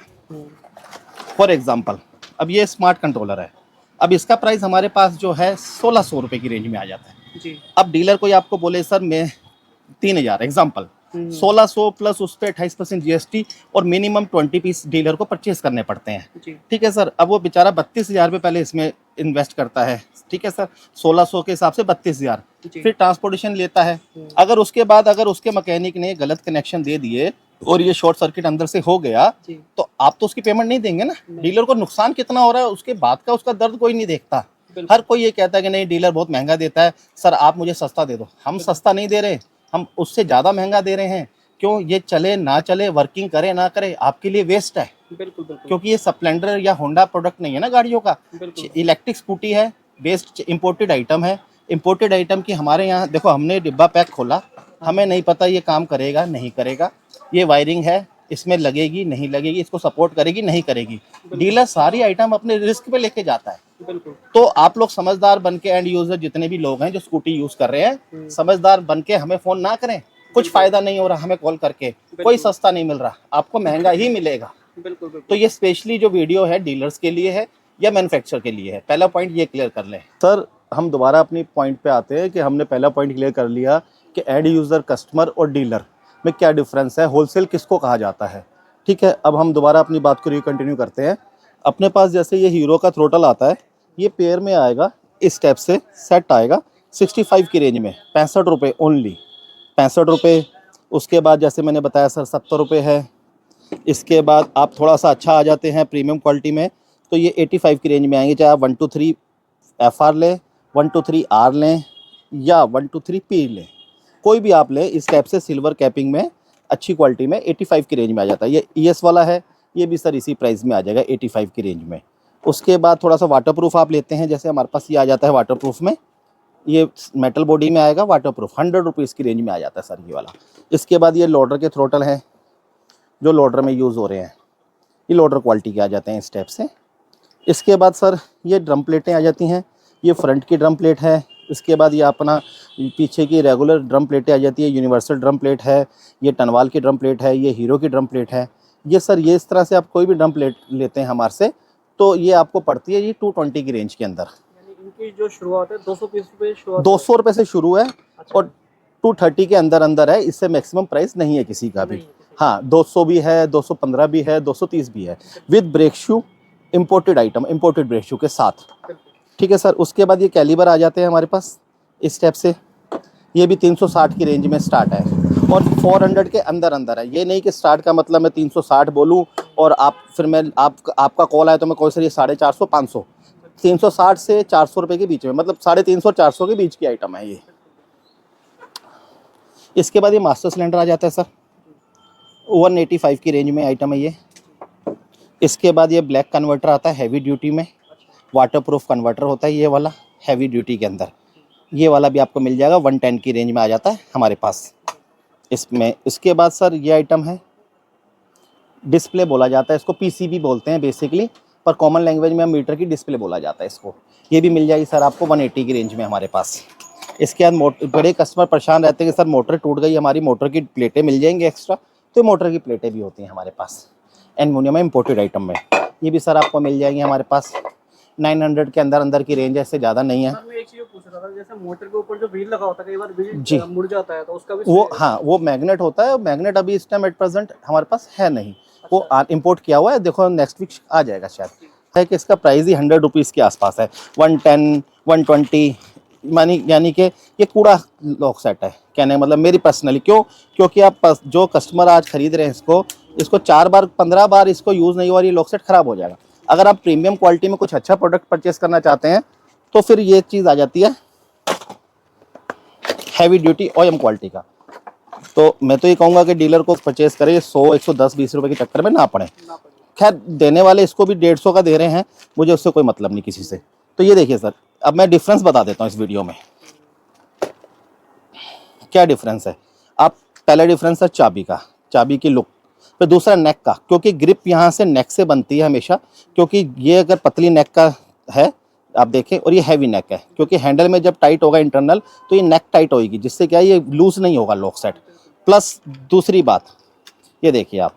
फॉर एग्जांपल, अब ये स्मार्ट कंट्रोलर है, अब इसका प्राइस हमारे पास जो है 1600 रुपये की रेंज में आ जाता है जी। अब डीलर कोई आपको बोले सर मैं 3000 एग्जांपल, 1600 प्लस उस पर 28% जीएसटी और मिनिमम 20 पीस डीलर को परचेज करने पड़ते हैं, जी। ठीक है सर। अब वो बेचारा 32,000 रुपये पहले इसमें इन्वेस्ट करता है, ठीक है सर, 1600 के हिसाब से 32,000, जी। फिर ट्रांसपोर्टेशन लेता है। अगर उसके बाद अगर उसके मैकेनिक ने गलत कनेक्शन दे दिए और ये शॉर्ट सर्किट अंदर से हो गया, जी। तो आप तो उसकी पेमेंट नहीं देंगे ना। डीलर को नुकसान कितना हो रहा है उसके बाद का उसका दर्द कोई नहीं देखता। हर कोई ये कहता है कि नहीं डीलर बहुत महंगा देता है, सर आप मुझे सस्ता दे दो। हम सस्ता नहीं दे रहे, हम उससे ज़्यादा महंगा दे रहे हैं। क्यों, ये चले ना चले, वर्किंग करे ना करे, आपके लिए वेस्ट है। बिल्कुल बिल्कुल। क्योंकि ये स्प्लेंडर या होंडा प्रोडक्ट नहीं है ना गाड़ियों का, बिल्कुल। इलेक्ट्रिक स्कूटी है, बेस्ड इम्पोर्टेड आइटम है। इम्पोर्टेड आइटम की हमारे यहाँ देखो, हमने डिब्बा पैक खोला, हमें नहीं पता ये काम करेगा नहीं करेगा, ये वायरिंग है, इसमें लगेगी नहीं लगेगी, इसको सपोर्ट करेगी नहीं करेगी। डीलर सारी आइटम अपने रिस्क पे लेके जाता है। बिल्कुल। तो आप लोग समझदार बन के, एंड यूजर जितने भी लोग हैं जो स्कूटी यूज कर रहे हैं, समझदार बन के हमें फोन ना करें, कुछ फायदा नहीं हो रहा हमें कॉल करके, कोई सस्ता नहीं मिल रहा, आपको महंगा ही मिलेगा। बिल्कुल बिल्कुल। तो ये स्पेशली जो वीडियो है डीलर्स के लिए है या मैन्युफैक्चरर के लिए है, पहला पॉइंट ये क्लियर कर लें। सर हम दोबारा अपनी पॉइंट पे आते हैं कि हमने पहला पॉइंट क्लियर कर लिया कि एंड यूज़र, कस्टमर और डीलर में क्या डिफरेंस है, होलसेल किसको कहा जाता है, ठीक है। अब हम दोबारा अपनी बात को रिकंटिन्यू करते हैं। अपने पास जैसे ये हीरो का थ्रोटल आता है, ये पेयर में आएगा, इस टाइप से सेट आएगा 65 की रेंज में, 65 रुपये ओनली, 65 रुपये। उसके बाद जैसे मैंने बताया सर 70 रुपये है। इसके बाद आप थोड़ा सा अच्छा आ जाते हैं प्रीमियम क्वालिटी में, तो ये 85 की रेंज में आएंगे, चाहे आप 123 FR लें, 123 R लें या 123 P लें, कोई भी आप लें इस टाइप से सिल्वर कैपिंग में अच्छी क्वालिटी में 85 की रेंज में आ जाता है। ये ES वाला है, ये भी सर इसी प्राइस में आ जाएगा 85 की रेंज में। उसके बाद थोड़ा सा वाटरप्रूफ आप लेते हैं, जैसे हमारे पास ये आ जाता है वाटरप्रूफ में, ये मेटल बॉडी में आएगा, वाटरप्रूफ 100 रुपीज़ की रेंज में आ जाता है सर ये वाला। इसके बाद ये लोडर के थ्रोटल हैं जो लोडर में यूज़ हो रहे हैं, ये लोडर क्वालिटी के आ जाते हैं इस टाइप से। इसके बाद सर ये ड्रम प्लेटें आ जाती हैं, ये फ्रंट की ड्रम प्लेट है। इसके बाद ये अपना पीछे की रेगुलर ड्रम प्लेटें आ जाती है, यूनिवर्सल ड्रम प्लेट है, ये टनवाल की ड्रम प्लेट है, ये हीरो की ड्रम प्लेट है। ये सर ये इस तरह से आप कोई भी ड्रम प्लेट लेते हैं हमारे से, तो ये आपको पड़ती है ये 220 की रेंज के अंदर। यानी इनकी जो शुरुआत है 220 रुपये शुरुआत, 200 रुपये से शुरू है और 230 के अंदर अंदर है, इससे मैक्सिमम प्राइस नहीं है किसी का भी। हाँ 200 भी है, 215 भी है, 230 भी है, with brake shoe, imported item, imported brake shoe के साथ, ठीक है सर। उसके बाद ये कैलिबर आ जाते हैं हमारे पास इस स्टेप से, ये भी 360 की रेंज में स्टार्ट है और 400 के अंदर अंदर है। ये नहीं कि स्टार्ट का मतलब मैं 360 बोलूँ और आप फिर मैं आपका कॉल आया तो मैं कोई सर ये 450 500, 360 से 400 रुपये के बीच में, मतलब 350 और 400 के बीच की आइटम है ये। इसके बाद ये मास्टर सिलेंडर आ जाता है सर, 185 की रेंज में आइटम है ये। इसके बाद ये ब्लैक कन्वर्टर आता है हैवी ड्यूटी में, वाटरप्रूफ कन्वर्टर होता है ये वाला हैवी ड्यूटी के अंदर, ये वाला भी आपको मिल जाएगा 110 की रेंज में आ जाता है हमारे पास इसमें। इसके बाद सर ये आइटम है डिस्प्ले बोला जाता है इसको, पीसीबी बोलते हैं बेसिकली, पर कॉमन लैंग्वेज में हम मीटर की डिस्प्ले बोला जाता है इसको। ये भी मिल जाएगी सर आपको 180 की रेंज में हमारे पास। इसके बाद बड़े कस्टमर परेशान रहते हैं कि सर मोटर टूट गई, हमारी मोटर की प्लेटें मिल जाएंगी एक्स्ट्रा, तो मोटर की प्लेटें भी होती हैं हमारे पास एल्युमिनियम में, इम्पोर्टेड आइटम में। ये भी सर आपको मिल जाएंगी हमारे पास। 900 के अंदर की रेंज है, इससे ज़्यादा नहीं है। सर मैं एक चीज़ पूछ रहा था, जैसे मोटर के ऊपर जो व्हील लगा होता है, कई बार जी। व्हील मुड़ जाता है, तो उसका भी वो हाँ, वो मैग्नेट होता है। मैग्नेट अभी इस टाइम एट प्रेजेंट हमारे पास है नहीं, वो इम्पोर्ट किया हुआ है। देखो नेक्स्ट वीक आ जाएगा शायद। है कि इसका प्राइस ही 100 रुपीज़ के आसपास है, 110 120 यानी कि ये कूड़ा लॉक सेट है। कहने का मतलब मेरी पर्सनली, क्योंकि आप जो कस्टमर आज खरीद रहे हैं इसको 4 बार 15 बार इसको यूज़ नहीं हुआ, ये लॉक सेट ख़राब हो जाएगा। अगर आप प्रीमियम क्वालिटी में कुछ अच्छा प्रोडक्ट परचेस करना चाहते हैं तो फिर ये चीज़ आ जाती है हैवी ड्यूटी OEM क्वालिटी का। तो मैं तो ये कहूँगा कि डीलर को परचेस करें, 100 110 20 रुपए के चक्कर में ना पड़े। खैर देने वाले इसको भी 150 का दे रहे हैं, मुझे उससे कोई मतलब नहीं किसी से। तो ये देखिए सर, अब मैं डिफरेंस बता देता हूँ इस वीडियो में क्या डिफरेंस है। आप पहला डिफरेंस है चाबी का, चाबी की लुक, फिर दूसरा नेक का, क्योंकि ग्रिप यहाँ से नेक से बनती है हमेशा, क्योंकि ये अगर पतली नेक का है आप देखें, और ये हैवी नेक है, क्योंकि हैंडल में जब टाइट होगा इंटरनल तो ये नेक टाइट होगी, जिससे क्या है ये लूज नहीं होगा लॉक सेट। प्लस दूसरी बात, ये देखिए आप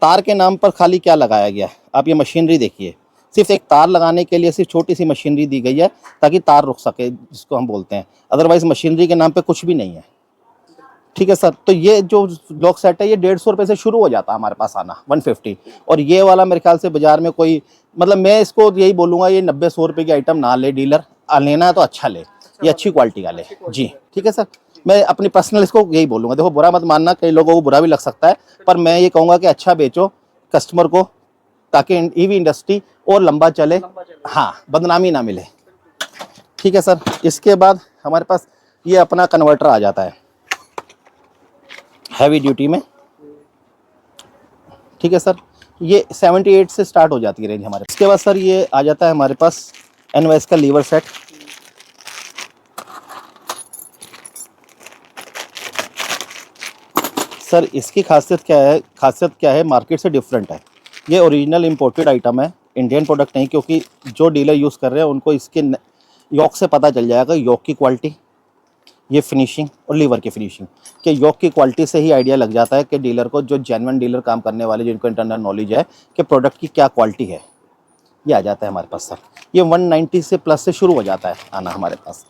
तार के नाम पर खाली क्या लगाया गया है, आप ये मशीनरी देखिए, सिर्फ एक तार लगाने के लिए सिर्फ छोटी सी मशीनरी दी गई है ताकि तार रुक सके, जिसको हम बोलते हैं। अदरवाइज मशीनरी के नाम पे कुछ भी नहीं है, ठीक है सर। तो ये जो लॉक सेट है ये 150 रुपये से शुरू हो जाता है हमारे पास आना, 150। और ये वाला मेरे ख्याल से बाजार में कोई, मतलब मैं इसको यही बोलूँगा, ये 90-100 रुपये की आइटम ना ले डीलर, लेना है तो अच्छा ले, ये अच्छी क्वालिटी का ले जी, ठीक है सर। मैं अपनी पर्सनल इसको यही बोलूँगा, देखो बुरा मत मानना, कई लोगों को बुरा भी लग सकता है, पर मैं ये कहूँगा कि अच्छा बेचो कस्टमर को, ताकि ईवी इंडस्ट्री और लंबा चले, हाँ, बदनामी ना मिले, ठीक है सर। इसके बाद हमारे पास ये अपना कन्वर्टर आ जाता है हैवी ड्यूटी में, ठीक है सर। ये 78 से स्टार्ट हो जाती है रेंज हमारे। इसके बाद सर ये आ जाता है हमारे पास NYS का लीवर सेट। सर इसकी खासियत क्या है, मार्केट से डिफरेंट है। ये ओरिजिनल इंपोर्टेड आइटम है, इंडियन प्रोडक्ट नहीं, क्योंकि जो डीलर यूज़ कर रहे हैं उनको इसके योक से पता चल जाएगा, योक की क्वालिटी, ये फिनिशिंग और लीवर की फिनिशिंग के योक की क्वालिटी से ही आइडिया लग जाता है कि डीलर को, जो जेन्युइन डीलर काम करने वाले जिनको इंटरनल नॉलेज है कि प्रोडक्ट की क्या क्वालिटी है, ये आ जाता है हमारे पास सर। ये 190 से प्लस से शुरू हो जाता है आना हमारे पास।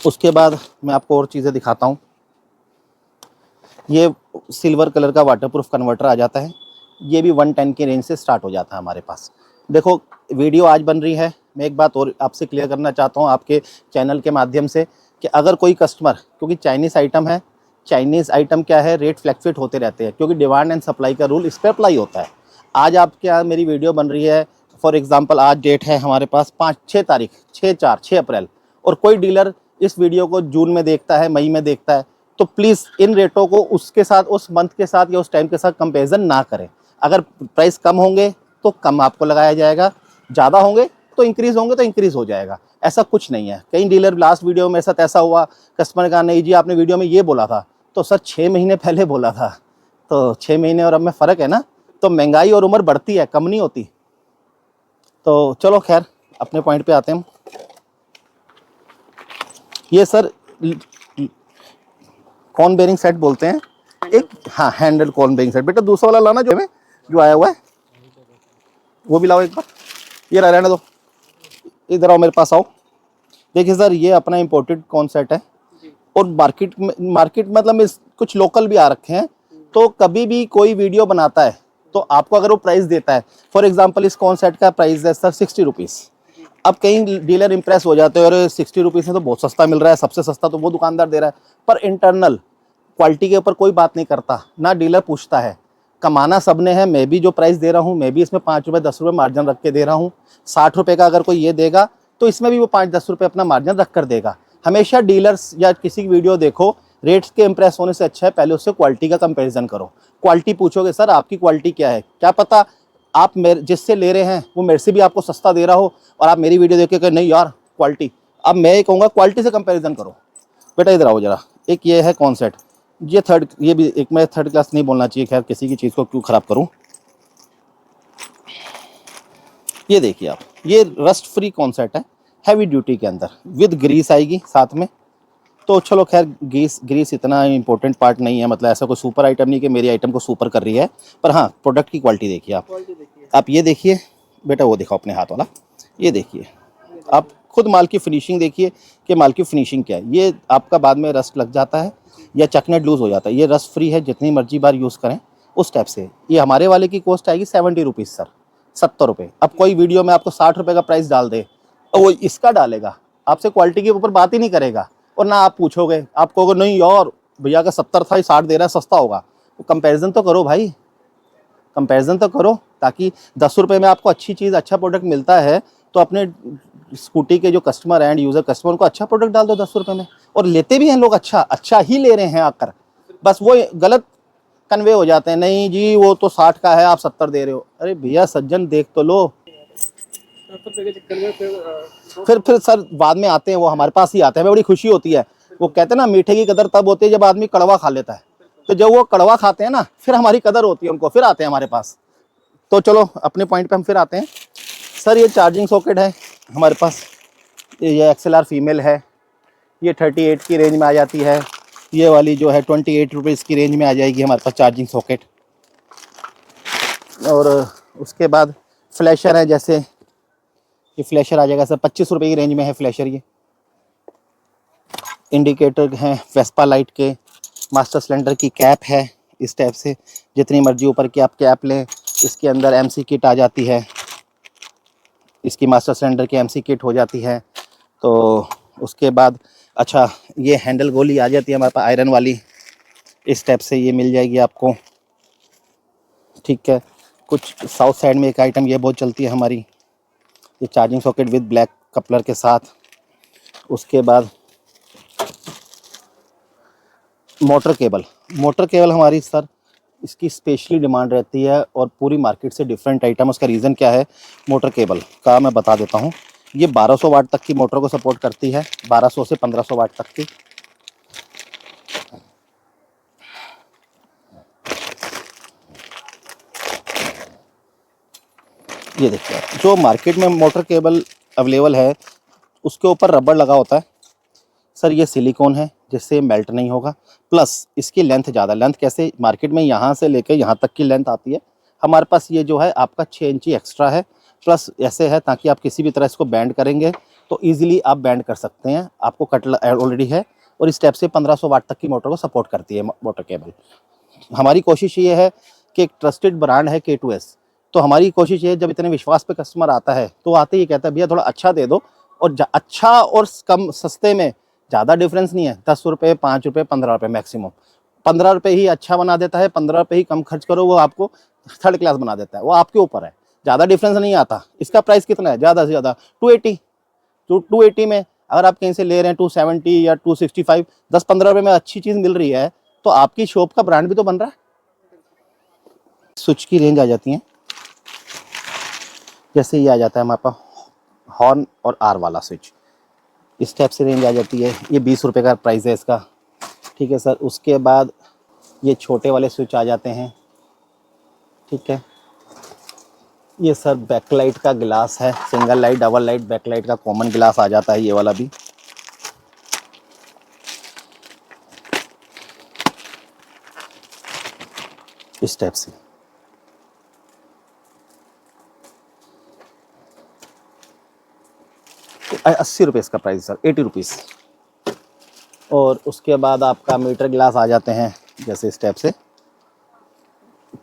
उसके बाद मैं आपको और चीज़ें दिखाता हूँ। ये सिल्वर कलर का वाटरप्रूफ कन्वर्टर आ जाता है, ये भी 110 की रेंज से स्टार्ट हो जाता है हमारे पास। देखो वीडियो आज बन रही है, मैं एक बात और आपसे क्लियर करना चाहता हूँ आपके चैनल के माध्यम से, कि अगर कोई कस्टमर, क्योंकि चाइनीज़ आइटम है, चाइनीज़ आइटम क्या है, रेट फ्लैक्चुएट होते रहते हैं, क्योंकि डिमांड एंड सप्लाई का रूल इस पर अप्लाई होता है। आज आपके यहाँ मेरी वीडियो बन रही है, फॉर एग्जांपल आज डेट है हमारे पास 6 तारीख 6 अप्रैल, और कोई डीलर इस वीडियो को जून में देखता है, मई में देखता है, तो प्लीज़ इन रेटों को उसके साथ, उस मंथ के साथ या उस टाइम के साथ कंपेरिजन ना करें। अगर प्राइस कम होंगे तो कम आपको लगाया जाएगा, ज़्यादा होंगे तो इंक्रीज़ होंगे तो इंक्रीज़ हो जाएगा, ऐसा कुछ नहीं है। कई डीलर लास्ट वीडियो में मेरे साथ ऐसा हुआ, कस्टमर का नहीं जी आपने वीडियो में ये बोला था, तो सर 6 महीने पहले बोला था, तो 6 महीने और अब में फ़र्क है ना, तो महंगाई और उम्र बढ़ती है, कम नहीं होती। तो चलो खैर अपने पॉइंट पे आते हैं। ये सर कॉर्न बेरिंग सेट बोलते हैं एक, हाँ, हैंडल कॉर्न बेरिंग सेट। बेटा दूसरा वाला लाना जो आया हुआ है, वो भी लाओ एक बार, ये रहने दो, इधर आओ मेरे पास आओ। देखिए सर ये अपना इंपोर्टेड कॉर्न सेट है, और मार्केट मतलब कुछ लोकल भी आ रखे हैं। तो कभी भी कोई वीडियो बनाता है तो आपको अगर वो प्राइस देता है, फॉर एग्जांपल इस कॉर्न सेट का प्राइस है सर 60 रुपीज़। अब कई डीलर इंप्रेस हो जाते हैं, और 60 रुपीज़ में तो बहुत सस्ता मिल रहा है, सबसे सस्ता तो वो दुकानदार दे रहा है। पर इंटरनल क्वालिटी के ऊपर कोई बात नहीं करता, ना डीलर पूछता है। कमाना सबने है, मैं भी जो प्राइस दे रहा हूँ, मैं भी इसमें 5 रुपये 10 रुपये मार्जिन रख के दे रहा हूँ। 60 रुपये का अगर कोई ये देगा तो इसमें भी वो 5-10 रुपये अपना मार्जिन रख कर देगा। हमेशा डीलर्स या किसी की वीडियो देखो, रेट्स के इंप्रेस होने से अच्छा है पहले उससे क्वालिटी का कंपैरिजन करो। क्वालिटी पूछोगे, सर आपकी क्वालिटी क्या है, क्या पता आप मेरे जिससे ले रहे हैं वो मेरे से भी आपको सस्ता दे रहा हो, और आप मेरी वीडियो देख के कहें नहीं यार क्वालिटी। अब मैं ये कहूँगा क्वालिटी से कंपैरिजन करो। बेटा इधर आओ जरा, एक ये है कॉन्सेप्ट, ये थर्ड, ये भी एक, मैं थर्ड क्लास नहीं बोलना चाहिए, खैर किसी की चीज़ को क्यों ख़राब करूं। ये देखिए आप, ये रस्ट फ्री कॉन्सेप्ट है, हैवी ड्यूटी के अंदर विद ग्रीस आएगी साथ में। तो चलो खैर, ग्रीस ग्रीस इतना इंपॉर्टेंट पार्ट नहीं है, मतलब ऐसा कोई सुपर आइटम नहीं कि मेरी आइटम को सुपर कर रही है, पर हाँ प्रोडक्ट की क्वालिटी देखिए आप। क्वालिटी देखिए। आप ये देखिए बेटा, वो दिखाओ अपने हाथ वाला, ये देखिए आप खुद माल की फिनिशिंग देखिए कि माल की फिनिशिंग क्या है। ये आपका बाद में रस्ट लग जाता है या चकनेट लूज़ हो जाता है, ये रस्ट फ्री है, जितनी मर्जी बार यूज़ करें उस टाइप से। ये हमारे वाले की कॉस्ट आएगी 70 रुपीज़ सर, 70 रुपये। अब कोई वीडियो में आपको 60 रुपये का प्राइस डाल दे और वो इसका डालेगा, आपसे क्वालिटी के ऊपर बात ही नहीं करेगा, और ना आप पूछोगे, आप कहोगे नहीं यार भैया का 70 था, 60 दे रहा है, सस्ता होगा। तो कंपैरिजन तो करो भाई, कंपैरिजन तो करो, ताकि 10 रुपये में आपको अच्छी चीज़, अच्छा प्रोडक्ट मिलता है तो अपने स्कूटी के जो कस्टमर एंड यूज़र कस्टमर, उनको अच्छा प्रोडक्ट डाल दो 10 रुपये में। और लेते भी हैं लोग, अच्छा अच्छा ही ले रहे हैं आकर, बस वो गलत कन्वे हो जाते हैं, नहीं जी वो तो 60 का है आप 70 दे रहे हो। अरे भैया सज्जन देख तो लो। 70 रुपये के चक्कर में फिर फिर सर बाद में आते हैं, वो हमारे पास ही आते हैं, हमें बड़ी खुशी होती है। वो कहते हैं ना, मीठे की कदर तब होती है जब आदमी कड़वा खा लेता है। तो जब वो कड़वा खाते हैं ना, फिर हमारी कदर होती है उनको, फिर आते हैं हमारे पास। तो चलो अपने पॉइंट पे हम फिर आते हैं। सर ये चार्जिंग सॉकेट है हमारे पास, ये XLR फीमेल है, ये 38 की रेंज में आ जाती है। ये वाली जो है 28 रुपीज़ की रेंज में आ जाएगी हमारे पास चार्जिंग सॉकेट। और उसके बाद फ्लैशर है, जैसे ये फ्लैशर आ जाएगा सर 25 रुपये की रेंज में है फ्लैशर। ये इंडिकेटर हैं वेस्पा लाइट के, मास्टर सिलेंडर की कैप है इस टाइप से, जितनी मर्जी ऊपर की आप कैप लें। इसके अंदर MC किट आ जाती है, इसकी मास्टर सिलेंडर की MC किट हो जाती है। तो उसके बाद अच्छा, ये हैंडल गोली आ जाती है हमारे पास आयरन वाली, इस टाइप से ये मिल जाएगी आपको, ठीक है। कुछ साउथ साइड में एक आइटम ये बहुत चलती है हमारी, ये charging socket with black coupler के साथ। उसके बाद मोटर केबल, मोटर केबल हमारी सर इसकी स्पेशली डिमांड रहती है और पूरी मार्केट से डिफरेंट आइटम। उसका रीज़न क्या है मोटर केबल का, मैं बता देता हूँ। ये 1200 वाट तक की मोटर को सपोर्ट करती है, 1200 से 1500 वाट तक की। ये देखिए आप, जो मार्केट में मोटर केबल अवेलेबल है उसके ऊपर रबर लगा होता है सर, ये सिलिकॉन है जिससे मेल्ट नहीं होगा। प्लस इसकी लेंथ ज़्यादा, लेंथ कैसे, मार्केट में यहाँ से लेकर यहाँ तक की लेंथ आती है, हमारे पास ये जो है आपका 6 इंची एक्स्ट्रा है। प्लस ऐसे है ताकि आप किसी भी तरह इसको बैंड करेंगे तो ईजिली आप बैंड कर सकते हैं, आपको कट ऑलरेडी है। और इस टाइप से 1500 वाट तक की मोटर को सपोर्ट करती है मोटर केबल। हमारी कोशिश ये है कि एक ट्रस्टेड ब्रांड है K2S, तो हमारी कोशिश ये है जब इतने विश्वास पे कस्टमर आता है तो आते ही कहता है भैया थोड़ा अच्छा दे दो, और अच्छा और कम सस्ते में ज़्यादा डिफरेंस नहीं है, 10 रुपये 5 रुपये 15 रुपये मैक्सिमम। 15 रुपये ही अच्छा बना देता है, 15 रुपये ही कम खर्च करो वो आपको थर्ड क्लास बना देता है, वो आपके ऊपर है, ज़्यादा डिफरेंस नहीं आता। इसका प्राइस कितना है ज़्यादा से ज़्यादा 280, तो 280 में अगर आप कहीं से ले रहे हैं 270 या 265, 10-15 रुपये में अच्छी चीज़ मिल रही है तो आपकी शॉप का ब्रांड भी तो बन रहा है। स्विच की रेंज आ जाती है, जैसे ये आ जाता है हमारे पास हॉर्न और R वाला स्विच, इस टाइप से रेंज आ जाती है। ये 20 रुपये का प्राइस है इसका, ठीक है सर। उसके बाद ये छोटे वाले स्विच आ जाते हैं, ठीक है। ये सर बैकलाइट का गिलास है, single light double light backlight का कॉमन गिलास आ जाता है ये वाला भी। इस टाइप से 80 रुपये इसका प्राइस सर, 80 रुपीज़। और उसके बाद आपका मीटर गिलास आ जाते हैं, जैसे इस टाइप से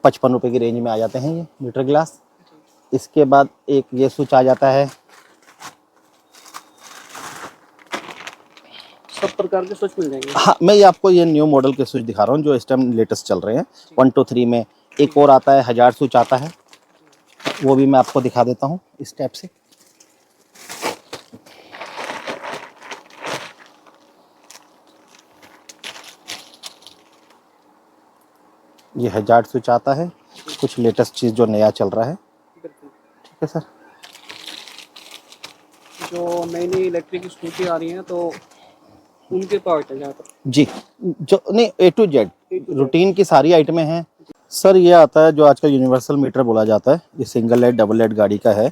55 रुपये की रेंज में आ जाते हैं ये मीटर गिलास। इसके बाद एक ये स्विच आ जाता है, सब प्रकार के स्विच मिल जाएंगे। हाँ मैं ये आपको ये न्यू मॉडल के स्विच दिखा रहा हूँ जो इस टाइम लेटेस्ट चल रहे हैं 1 2 3 में। एक और आता है 1000 स्विच आता है, वो भी मैं आपको दिखा देता हूँ इस टाइप से। ये 1000 स्विच आता है, कुछ लेटेस्ट चीज़ जो नया चल रहा है, ठीक है सर। जो नई नई इलेक्ट्रिक स्कूटी आ रही हैं तो उनके पार्ट है जहाँ पर। जी, जो नहीं A to Z रूटीन की सारी आइटमें हैं सर। ये आता है जो आजकल यूनिवर्सल मीटर बोला जाता है, ये सिंगल लेड डबल लेड गाड़ी का है।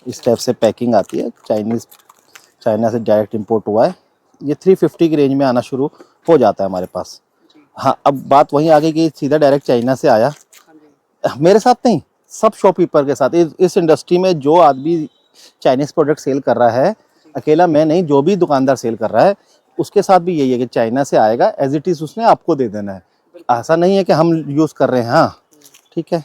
इस टाइप से पैकिंग आती है, चाइना से डायरेक्ट इंपोर्ट हुआ है। ये 350 की रेंज में आना शुरू हो जाता है हमारे पास। हाँ, अब बात वहीं आ गई कि सीधा डायरेक्ट चाइना से आया। मेरे साथ नहीं, सब शॉपकीपर के साथ। इस इंडस्ट्री में जो आदमी चाइनीज़ प्रोडक्ट सेल कर रहा है, अकेला मैं नहीं, जो भी दुकानदार सेल कर रहा है उसके साथ भी यही है कि चाइना से आएगा, एज इट इज़ उसने आपको दे देना है। ऐसा नहीं है कि हम यूज़ कर रहे हैं। हाँ ठीक है,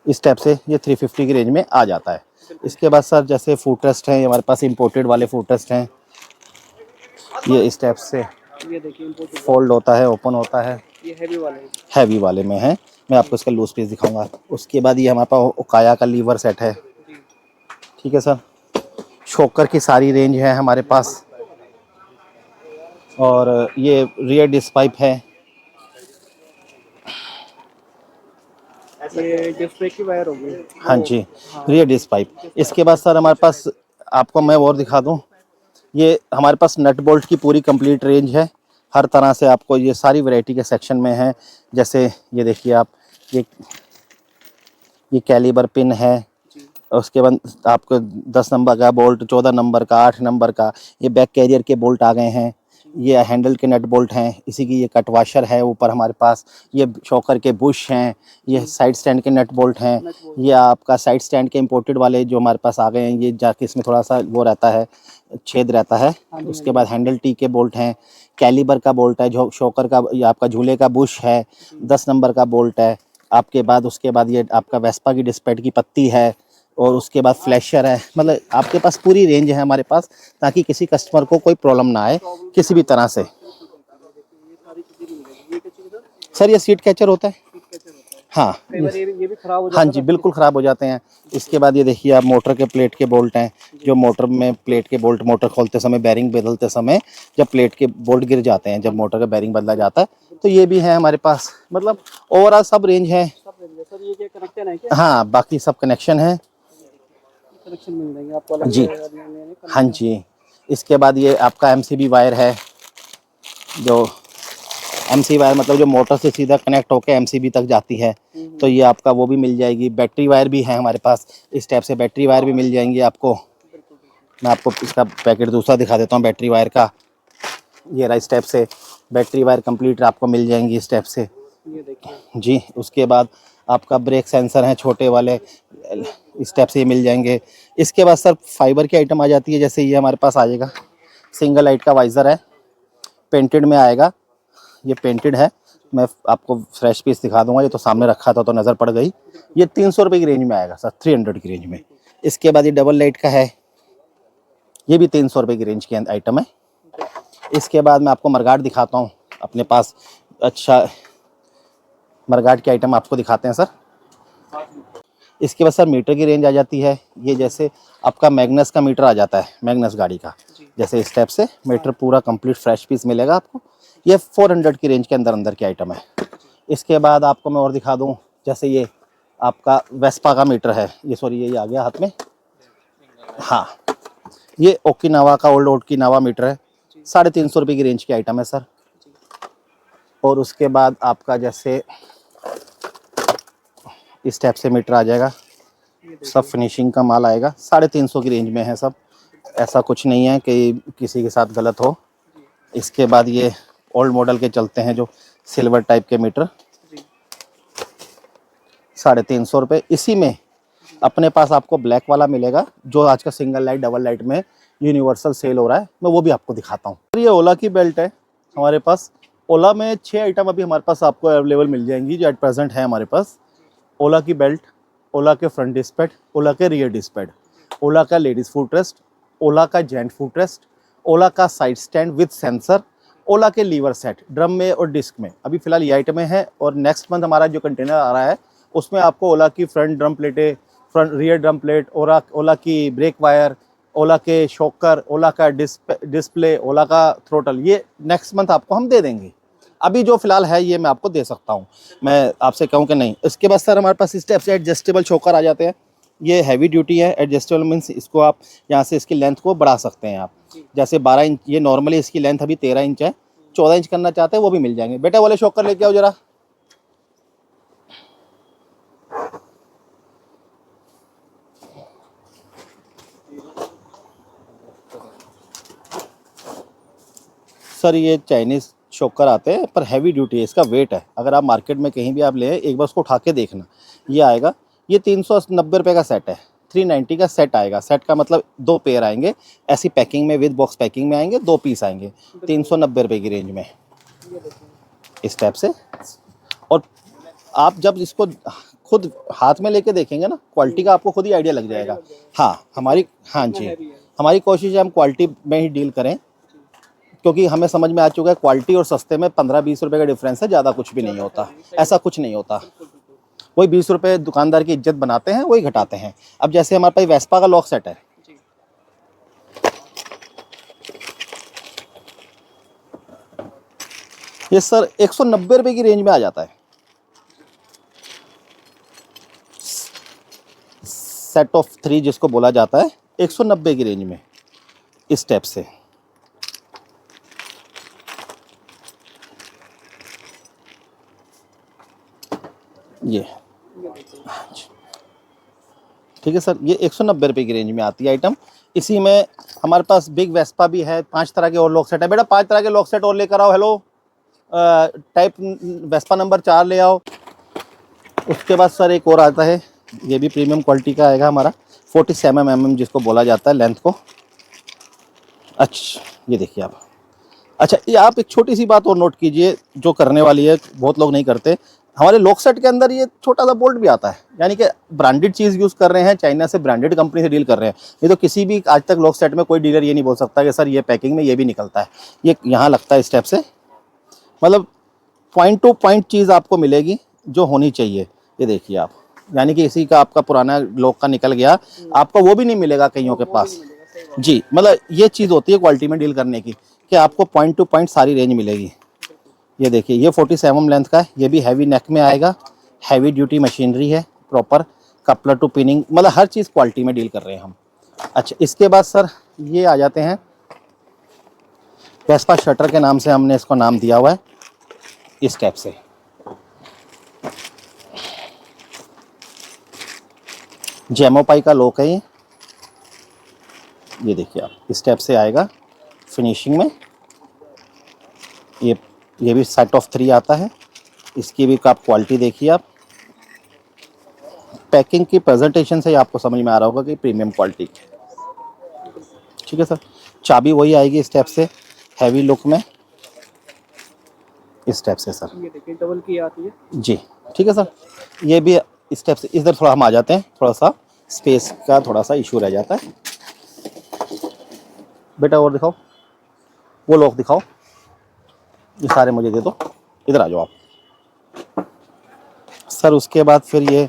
इस टाइप से ये 350 की रेंज में आ जाता है। इसके बाद सर जैसे फूड ट्रस्ट हैं, हमारे पास इंपोर्टेड वाले फूड ट्रस्ट हैं। ये इस टाइप से ये देखिए इम्पोर्टेड, फोल्ड होता है, ओपन होता है। ये हैवी वाले हैं। हैवी वाले में है, मैं आपको इसका लूज पीस दिखाऊंगा। उसके बाद ये हमारे पास ओकाया का लीवर सेट है। ठीक है सर, शोकर की सारी रेंज है हमारे पास। और ये रियर डिस्क पाइप है। ये डिस्प्ले की वायर होगी। हाँ जी, रियर डिस्क पाइप। इसके बाद सर हमारे पास, आपको मैं और दिखा दूं, ये हमारे पास नट बोल्ट की पूरी कंप्लीट रेंज है। हर तरह से आपको ये सारी वैरायटी के सेक्शन में है। जैसे ये देखिए आप, ये कैलिबर पिन है। उसके बाद आपको 10 नंबर का बोल्ट, 14 नंबर का, 8 नंबर का, ये बैक कैरियर के बोल्ट आ गए हैं। ये हैंडल के नट बोल्ट हैं। इसी की ये कट वाशर है ऊपर हमारे पास। ये शॉकर के बुश हैं। ये साइड स्टैंड के नट बोल्ट हैं। ये आपका साइड स्टैंड के इंपोर्टेड वाले जो हमारे पास आ गए हैं, ये जाके इसमें थोड़ा सा वो रहता है, छेद रहता है। उसके बाद हैंडल टी के बोल्ट हैं। कैलिबर का बोल्ट है, जो शॉकर का, ये आपका झूले का बुश है। 10 नंबर का बोल्ट है आपके बाद। उसके बाद ये आपका वेस्पा की डिस्पेट की पत्ती है। और उसके बाद फ्लैशर है। मतलब आपके पास पूरी रेंज है हमारे पास, ताकि किसी कस्टमर को कोई प्रॉब्लम ना आए किसी भी तरह से। सर ये सीट कैचर होता है। हाँ, कई बार ये भी खराब हो हाँ जी, बिल्कुल ख़राब हो जाते हैं। इसके बाद ये देखिए आप, मोटर के प्लेट के बोल्ट हैं। जो मोटर में प्लेट के बोल्ट, मोटर खोलते समय, बैरिंग बदलते समय जब प्लेट के बोल्ट गिर जाते हैं, जब मोटर का बैरिंग बदला जाता है, तो ये भी है हमारे पास। मतलब ओवरऑल सब रेंज है। सर ये क्या कनेक्शन है क्या? हाँ, बाकी सब कनेक्शन है कनेक्शन मिल जाएंगे आपको अलग जी। से। हाँ जी, इसके बाद ये आपका MCB वायर है। जो MC वायर मतलब जो मोटर से सीधा कनेक्ट होकर MCB तक जाती है, तो ये आपका वो भी मिल जाएगी। बैटरी वायर भी है हमारे पास। इस टाइप से बैटरी वायर भी मिल जाएंगी आपको। मैं आपको इसका पैकेट दूसरा दिखा देता हूँ बैटरी वायर का। ये रहा, इस टाइप से बैटरी वायर कंप्लीट आपको मिल जाएंगी इस टाइप से। ये देखिए जी, उसके बाद आपका ब्रेक सेंसर है छोटे वाले, इस टाइप से ये मिल जाएंगे। इसके बाद सर फाइबर की आइटम आ जाती है। जैसे ये हमारे पास आ जाएगा, सिंगल लाइट का वाइज़र है, पेंटेड में आएगा। ये पेंटेड है। मैं आपको फ्रेश पीस दिखा दूंगा, ये तो सामने रखा था तो नज़र पड़ गई। ये 300 रुपये की रेंज में आएगा सर, 300 की रेंज में। इसके बाद ये डबल लाइट का है, ये भी 300 रुपये की रेंज के आइटम है। इसके बाद मैं आपको मरगाट दिखाता हूँ अपने पास। अच्छा, मरगाट की आइटम आपको दिखाते हैं सर। इसके बाद सर मीटर की रेंज आ जाती है। ये जैसे आपका मैग्नस का मीटर आ जाता है, मैग्नस गाड़ी का। जैसे इस टाइप से मीटर पूरा कंप्लीट फ्रेश पीस मिलेगा आपको। ये 400 की रेंज के अंदर अंदर की आइटम है। इसके बाद आपको मैं और दिखा दूं, जैसे ये आपका वेस्पा का मीटर है। ये सॉरी, ये आ गया हाथ में। हाँ, ये ओकिनावा का ओल्ड ओकिनावा मीटर है। 350 रुपये की रेंज की आइटम है सर। और उसके बाद आपका जैसे इस टाइप से मीटर आ जाएगा। सब फिनिशिंग का माल आएगा। 350 की रेंज में है सब। ऐसा कुछ नहीं है कि किसी के साथ गलत हो। इसके बाद ये ओल्ड मॉडल के चलते हैं जो सिल्वर टाइप के मीटर, 350 रुपये। इसी में अपने पास आपको ब्लैक वाला मिलेगा, जो आज का सिंगल लाइट डबल लाइट में यूनिवर्सल सेल हो रहा है। मैं वो भी आपको दिखाता हूँ। ये ओला की बेल्ट है हमारे पास। ओला में 6 आइटम अभी हमारे पास आपको अवेलेबल मिल जाएंगी, जो एट प्रेजेंट है हमारे पास। ओला की बेल्ट, ओला के फ्रंट डिस्पैड, ओला के रियर डिस्पैड, ओला का लेडीज़ फुट रेस्ट, ओला का जेंट फुट रेस्ट, ओला का साइड स्टैंड विद सेंसर, ओला के लीवर सेट ड्रम में और डिस्क में। अभी फ़िलहाल ये आइटमें हैं। और नेक्स्ट मंथ हमारा जो कंटेनर आ रहा है उसमें आपको ओला की फ्रंट ड्रम प्लेटें, फ्रंट रियर ड्रम प्लेट, ओला की ब्रेक वायर, ओला के शॉकर, ओला का डिस्प्ले, ओला का थ्रोटल, ये नेक्स्ट मंथ आपको हम दे देंगे। अभी जो फ़िलहाल है ये मैं आपको दे सकता हूँ, मैं आपसे कहूँ कि नहीं। इसके बाद सर हमारे पास इस टाइप से एडजस्टेबल शॉकर आ जाते हैं। ये हैवी ड्यूटी है। एडजस्टेबल मीन्स इसको आप यहाँ से इसकी लेंथ को बढ़ा सकते हैं आप। जैसे 12 इंच, ये नॉर्मली इसकी लेंथ अभी 13 इंच है, 14 इंच करना चाहते हैं वो भी मिल जाएंगे। बेटा वाले शॉकर लेके आओ जरा। सर ये चाइनीज़ शॉकर आते हैं पर हैवी ड्यूटी है, इसका वेट है। अगर आप मार्केट में कहीं भी आप ले एक बार उसको उठा के देखना, ये आएगा। ये 390 रुपये का सेट है, 390 का सेट आएगा। सेट का मतलब 2 पेयर आएंगे, ऐसी पैकिंग में, विद बॉक्स पैकिंग में आएंगे, 2 पीस आएंगे 390 रुपये की रेंज में इस टाइप से। और आप जब इसको खुद हाथ में लेके देखेंगे ना, क्वालिटी का आपको खुद ही आइडिया लग जाएगा। हाँ हाँ जी, हमारी कोशिश है हम क्वालिटी में ही डील करें, क्योंकि हमें समझ में आ चुका है क्वालिटी और सस्ते में 15-20 रुपये का डिफरेंस है, ज़्यादा कुछ भी नहीं होता। ऐसा कुछ नहीं होता, वही 20 रुपये दुकानदार की इज्जत बनाते हैं, वही घटाते हैं। अब जैसे हमारे पास वेस्पा का लॉक सेट है, ये सर 190 रुपये की रेंज में आ जाता है। सेट ऑफ 3 जिसको बोला जाता है, 190 की रेंज में इस स्टेप से। ये ठीक है सर, ये 190 रुपये की रेंज में आती है आइटम। इसी में हमारे पास बिग वेस्पा भी है, 5 तरह के और लॉक सेट है। बेटा 5 तरह के लॉक सेट और लेकर आओ। हेलो, टाइप वेस्पा नंबर 4 ले आओ। उसके बाद सर एक और आता है, ये भी प्रीमियम क्वालिटी का आएगा हमारा, 47 mm जिसको बोला जाता है लेंथ को। अच्छा ये देखिए आप। अच्छा ये आप एक छोटी सी बात और नोट कीजिए जो करने वाली है, बहुत लोग नहीं करते। हमारे लॉक सेट के अंदर ये छोटा सा बोल्ट भी आता है, यानी कि ब्रांडेड चीज़ यूज़ कर रहे हैं, चाइना से ब्रांडेड कंपनी से डील कर रहे हैं। ये तो किसी भी आज तक लॉक सेट में कोई डीलर ये नहीं बोल सकता कि सर ये पैकिंग में ये भी निकलता है। ये यहाँ लगता है स्टेप से, मतलब पॉइंट टू पॉइंट चीज़ आपको मिलेगी जो होनी चाहिए। ये देखिए आप, यानी कि इसी का आपका पुराना लॉक का निकल गया, आपको वो भी नहीं मिलेगा कईयों के पास जी। मतलब ये चीज़ होती है क्वालिटी में डील करने की, कि आपको पॉइंट टू पॉइंट सारी रेंज मिलेगी। ये देखिए, ये 47 लेंथ का है, ये भी हैवी नेक में आएगा, हैवी ड्यूटी मशीनरी है, प्रॉपर कपलर टू पिनिंग, मतलब हर चीज़ क्वालिटी में डील कर रहे हैं हम। अच्छा इसके बाद सर ये आ जाते हैं वेस्पा शटर के नाम से हमने इसको नाम दिया हुआ है इस टाइप से। जेमोपाई का लॉक है ये देखिए आप, इस टाइप से आएगा फिनिशिंग में। ये भी सेट ऑफ 3 आता है, इसकी भी आप क्वालिटी देखिए आप। पैकिंग की प्रेजेंटेशन से ही आपको समझ में आ रहा होगा कि प्रीमियम क्वालिटी। ठीक है सर, चाबी वही आएगी इस टाइप से, हैवी लुक में इस टाइप से सर। ये देखिए डबल की आती है जी। ठीक है सर, ये भी इस टाइप से। इधर थोड़ा हम आ जाते हैं, थोड़ा सा स्पेस का थोड़ा सा इशू रह जाता है। बेटा और दिखाओ, वो लॉक दिखाओ, ये सारे मुझे दे दो। इधर आ जाओ आप सर। उसके बाद फिर ये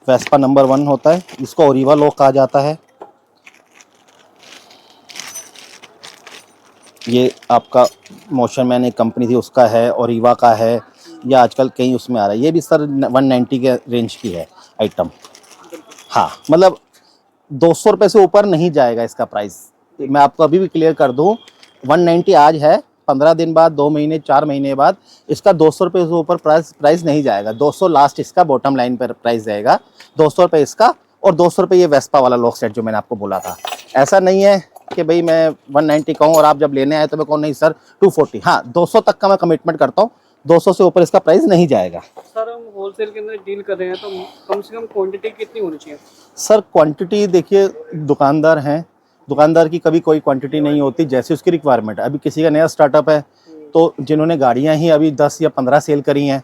वेस्पा नंबर 1 होता है, इसको ओरिवा लॉक कहा जाता है। ये आपका मोशन मैन एक कंपनी थी उसका है, ओरिवा का है, या आजकल कहीं उसमें आ रहा है। ये भी सर 190 के रेंज की है आइटम। हाँ मतलब 200 रुपये से ऊपर नहीं जाएगा इसका प्राइस। मैं आपको अभी भी क्लियर कर दूं, 190 आज है, 15 दिन बाद, 2 महीने, 4 महीने बाद इसका 200 रुपये से ऊपर प्राइस नहीं जाएगा। 200 लास्ट इसका बॉटम लाइन पर प्राइस जाएगा, 200 रुपये इसका, और 200 रुपये ये वेस्पा वाला लॉक सेट जो मैंने आपको बोला था। ऐसा नहीं है कि भाई मैं 190 कहूँ और आप जब लेने आए तो मैं कहूँ नहीं सर 240। हाँ 200 तक का मैं कमिटमेंट करता हूँ, 200 से ऊपर इसका प्राइस नहीं जाएगा। सर हम होलसेल के अंदर डील कर रहे हैं तो कम से कम क्वांटिटी कितनी होनी चाहिए? सर क्वांटिटी देखिए, दुकानदार हैं, दुकानदार की कभी कोई क्वांटिटी नहीं होती, जैसी उसकी रिक्वायरमेंट है। अभी किसी का नया स्टार्टअप है तो जिन्होंने गाड़ियां ही अभी 10 या 15 सेल करी हैं,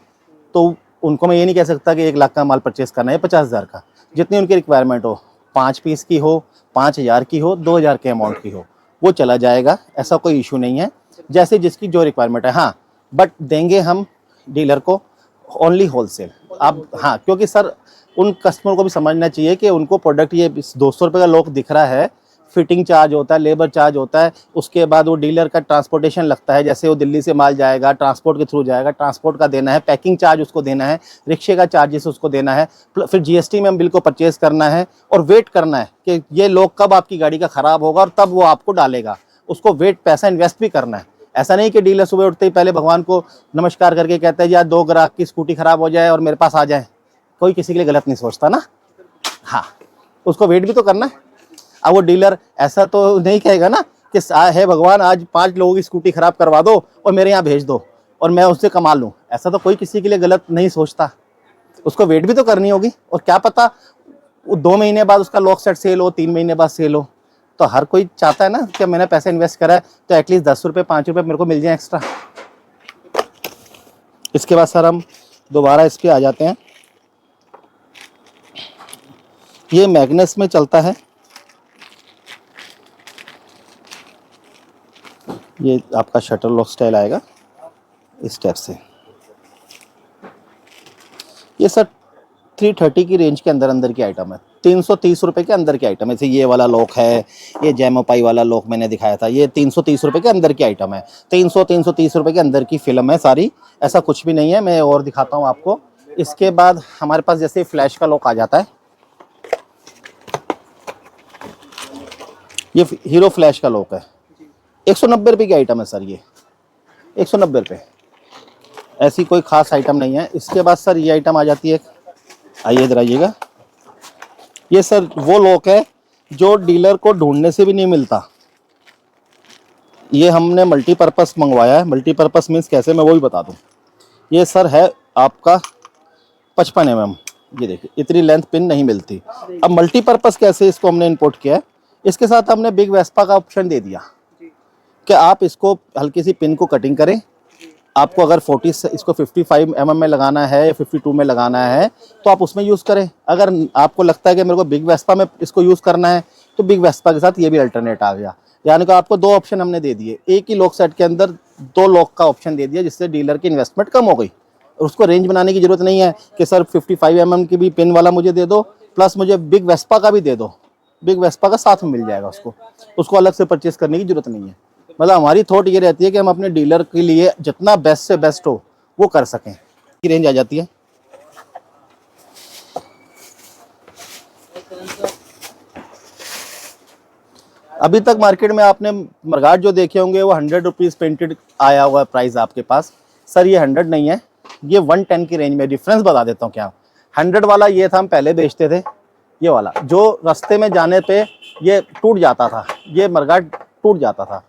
तो उनको मैं ये नहीं कह सकता कि 1 लाख का माल परचेस करना है, 50,000 का, जितनी उनकी रिक्वायरमेंट हो, 5 पीस की हो, 5,000 की हो, 2,000 के अमाउंट की हो, वो चला जाएगा, ऐसा कोई इशू नहीं है, जैसे जिसकी जो रिक्वायरमेंट है। हाँ बट देंगे हम डीलर को ओनली होलसेल आप। हाँ क्योंकि सर उन कस्टमर को भी समझना चाहिए कि उनको प्रोडक्ट ये 200 रुपये का लॉक दिख रहा है, फिटिंग चार्ज होता है, लेबर चार्ज होता है, उसके बाद वो डीलर का ट्रांसपोर्टेशन लगता है, जैसे वो दिल्ली से माल जाएगा ट्रांसपोर्ट के थ्रू जाएगा, ट्रांसपोर्ट का देना है, पैकिंग चार्ज उसको देना है, रिक्शे का चार्जेस उसको देना है, फिर जीएसटी में हम बिल को परचेज करना है और वेट करना है कि ये लोग कब आपकी गाड़ी का ख़राब होगा और तब वो आपको डालेगा, उसको वेट पैसा इन्वेस्ट भी करना है। ऐसा नहीं कि डीलर सुबह उठते ही पहले भगवान को नमस्कार करके कहता है यार 2 ग्राहक की स्कूटी ख़राब हो जाए और मेरे पास आ जाए, कोई किसी के लिए गलत नहीं सोचता ना। हाँ, उसको वेट भी तो करना है। अब वो डीलर ऐसा तो नहीं कहेगा ना कि है भगवान आज 5 लोगों की स्कूटी खराब करवा दो और मेरे यहाँ भेज दो और मैं उससे कमा लूँ, ऐसा तो कोई किसी के लिए गलत नहीं सोचता। उसको वेट भी तो करनी होगी, और क्या पता वो 2 महीने बाद उसका लॉक सेट सेल हो, 3 महीने बाद सेल हो। तो हर कोई चाहता है ना कि मैंने पैसे इन्वेस्ट करा है तो एटलीस्ट 10 रुपये 5 रुपये मेरे को मिल जाए एक्स्ट्रा। इसके बाद सर हम दोबारा इसके आ जाते हैं। ये मैग्नेस में चलता है, ये आपका शटर लॉक स्टाइल आएगा इस स्टेप से। ये सर 330 की रेंज के अंदर की आइटम है, 330 रुपये के अंदर की आइटम है। जैसे ये वाला लॉक है, ये जैमोपाई वाला लॉक मैंने दिखाया था, ये 330 रुपये के अंदर की आइटम है। 330 रुपये के अंदर की फिल्म है सारी, ऐसा कुछ भी नहीं है। मैं और दिखाता हूँ आपको। इसके बाद हमारे पास जैसे फ्लैश का लॉक आ जाता है, ये हीरो फ्लैश का लॉक है, 190 रुपये की आइटम है सर, ये 190 रुपये, ऐसी कोई खास आइटम नहीं है। इसके बाद सर ये आइटम आ जाती है, आइए इधर आइएगा। ये सर वो लॉक है जो डीलर को ढूंढने से भी नहीं मिलता। ये हमने मल्टीपर्पज़ मंगवाया है। मल्टीपर्पज़ मीन्स कैसे, मैं वो भी बता दूं। ये सर है आपका 55 mm, ये देखिए इतनी लेंथ पिन नहीं मिलती। अब मल्टीपर्पज़ कैसे इसको हमने इंपोर्ट किया है, इसके साथ हमने बिग वेस्पा का ऑप्शन दे दिया कि आप इसको हल्की सी पिन को कटिंग करें। आपको अगर 40 इसको 55 mm में लगाना है या 52 में लगाना है तो आप उसमें यूज़ करें। अगर आपको लगता है कि मेरे को बिग वेस्पा में इसको यूज़ करना है तो बिग वेस्पा के साथ ये भी अल्टरनेट आ गया। यानी कि आपको 2 ऑप्शन हमने दे दिए, एक ही लॉक सेट के अंदर 2 लॉक का ऑप्शन दे दिया, जिससे डीलर की इन्वेस्टमेंट कम हो गई। उसको रेंज बनाने की ज़रूरत नहीं है कि सर 55 mm की भी पिन वाला मुझे दे दो, प्लस मुझे बिग वेस्पा का भी दे दो। बिग वेस्पा का साथ में मिल जाएगा, उसको अलग से परचेस करने की ज़रूरत नहीं है। मतलब हमारी थॉट ये रहती है कि हम अपने डीलर के लिए जितना बेस्ट से बेस्ट हो वो कर सकें। की रेंज आ जाती है। अभी तक मार्केट में आपने मरगाट जो देखे होंगे वो 100 रुपीज़ पेंटेड आया हुआ है प्राइस आपके पास। सर ये 100 नहीं है, ये 110 की रेंज में। डिफरेंस बता देता हूँ क्या। 100 वाला ये था, हम पहले बेचते थे। ये वाला जो रास्ते में जाने पे ये टूट जाता था, ये मरगाट टूट जाता था।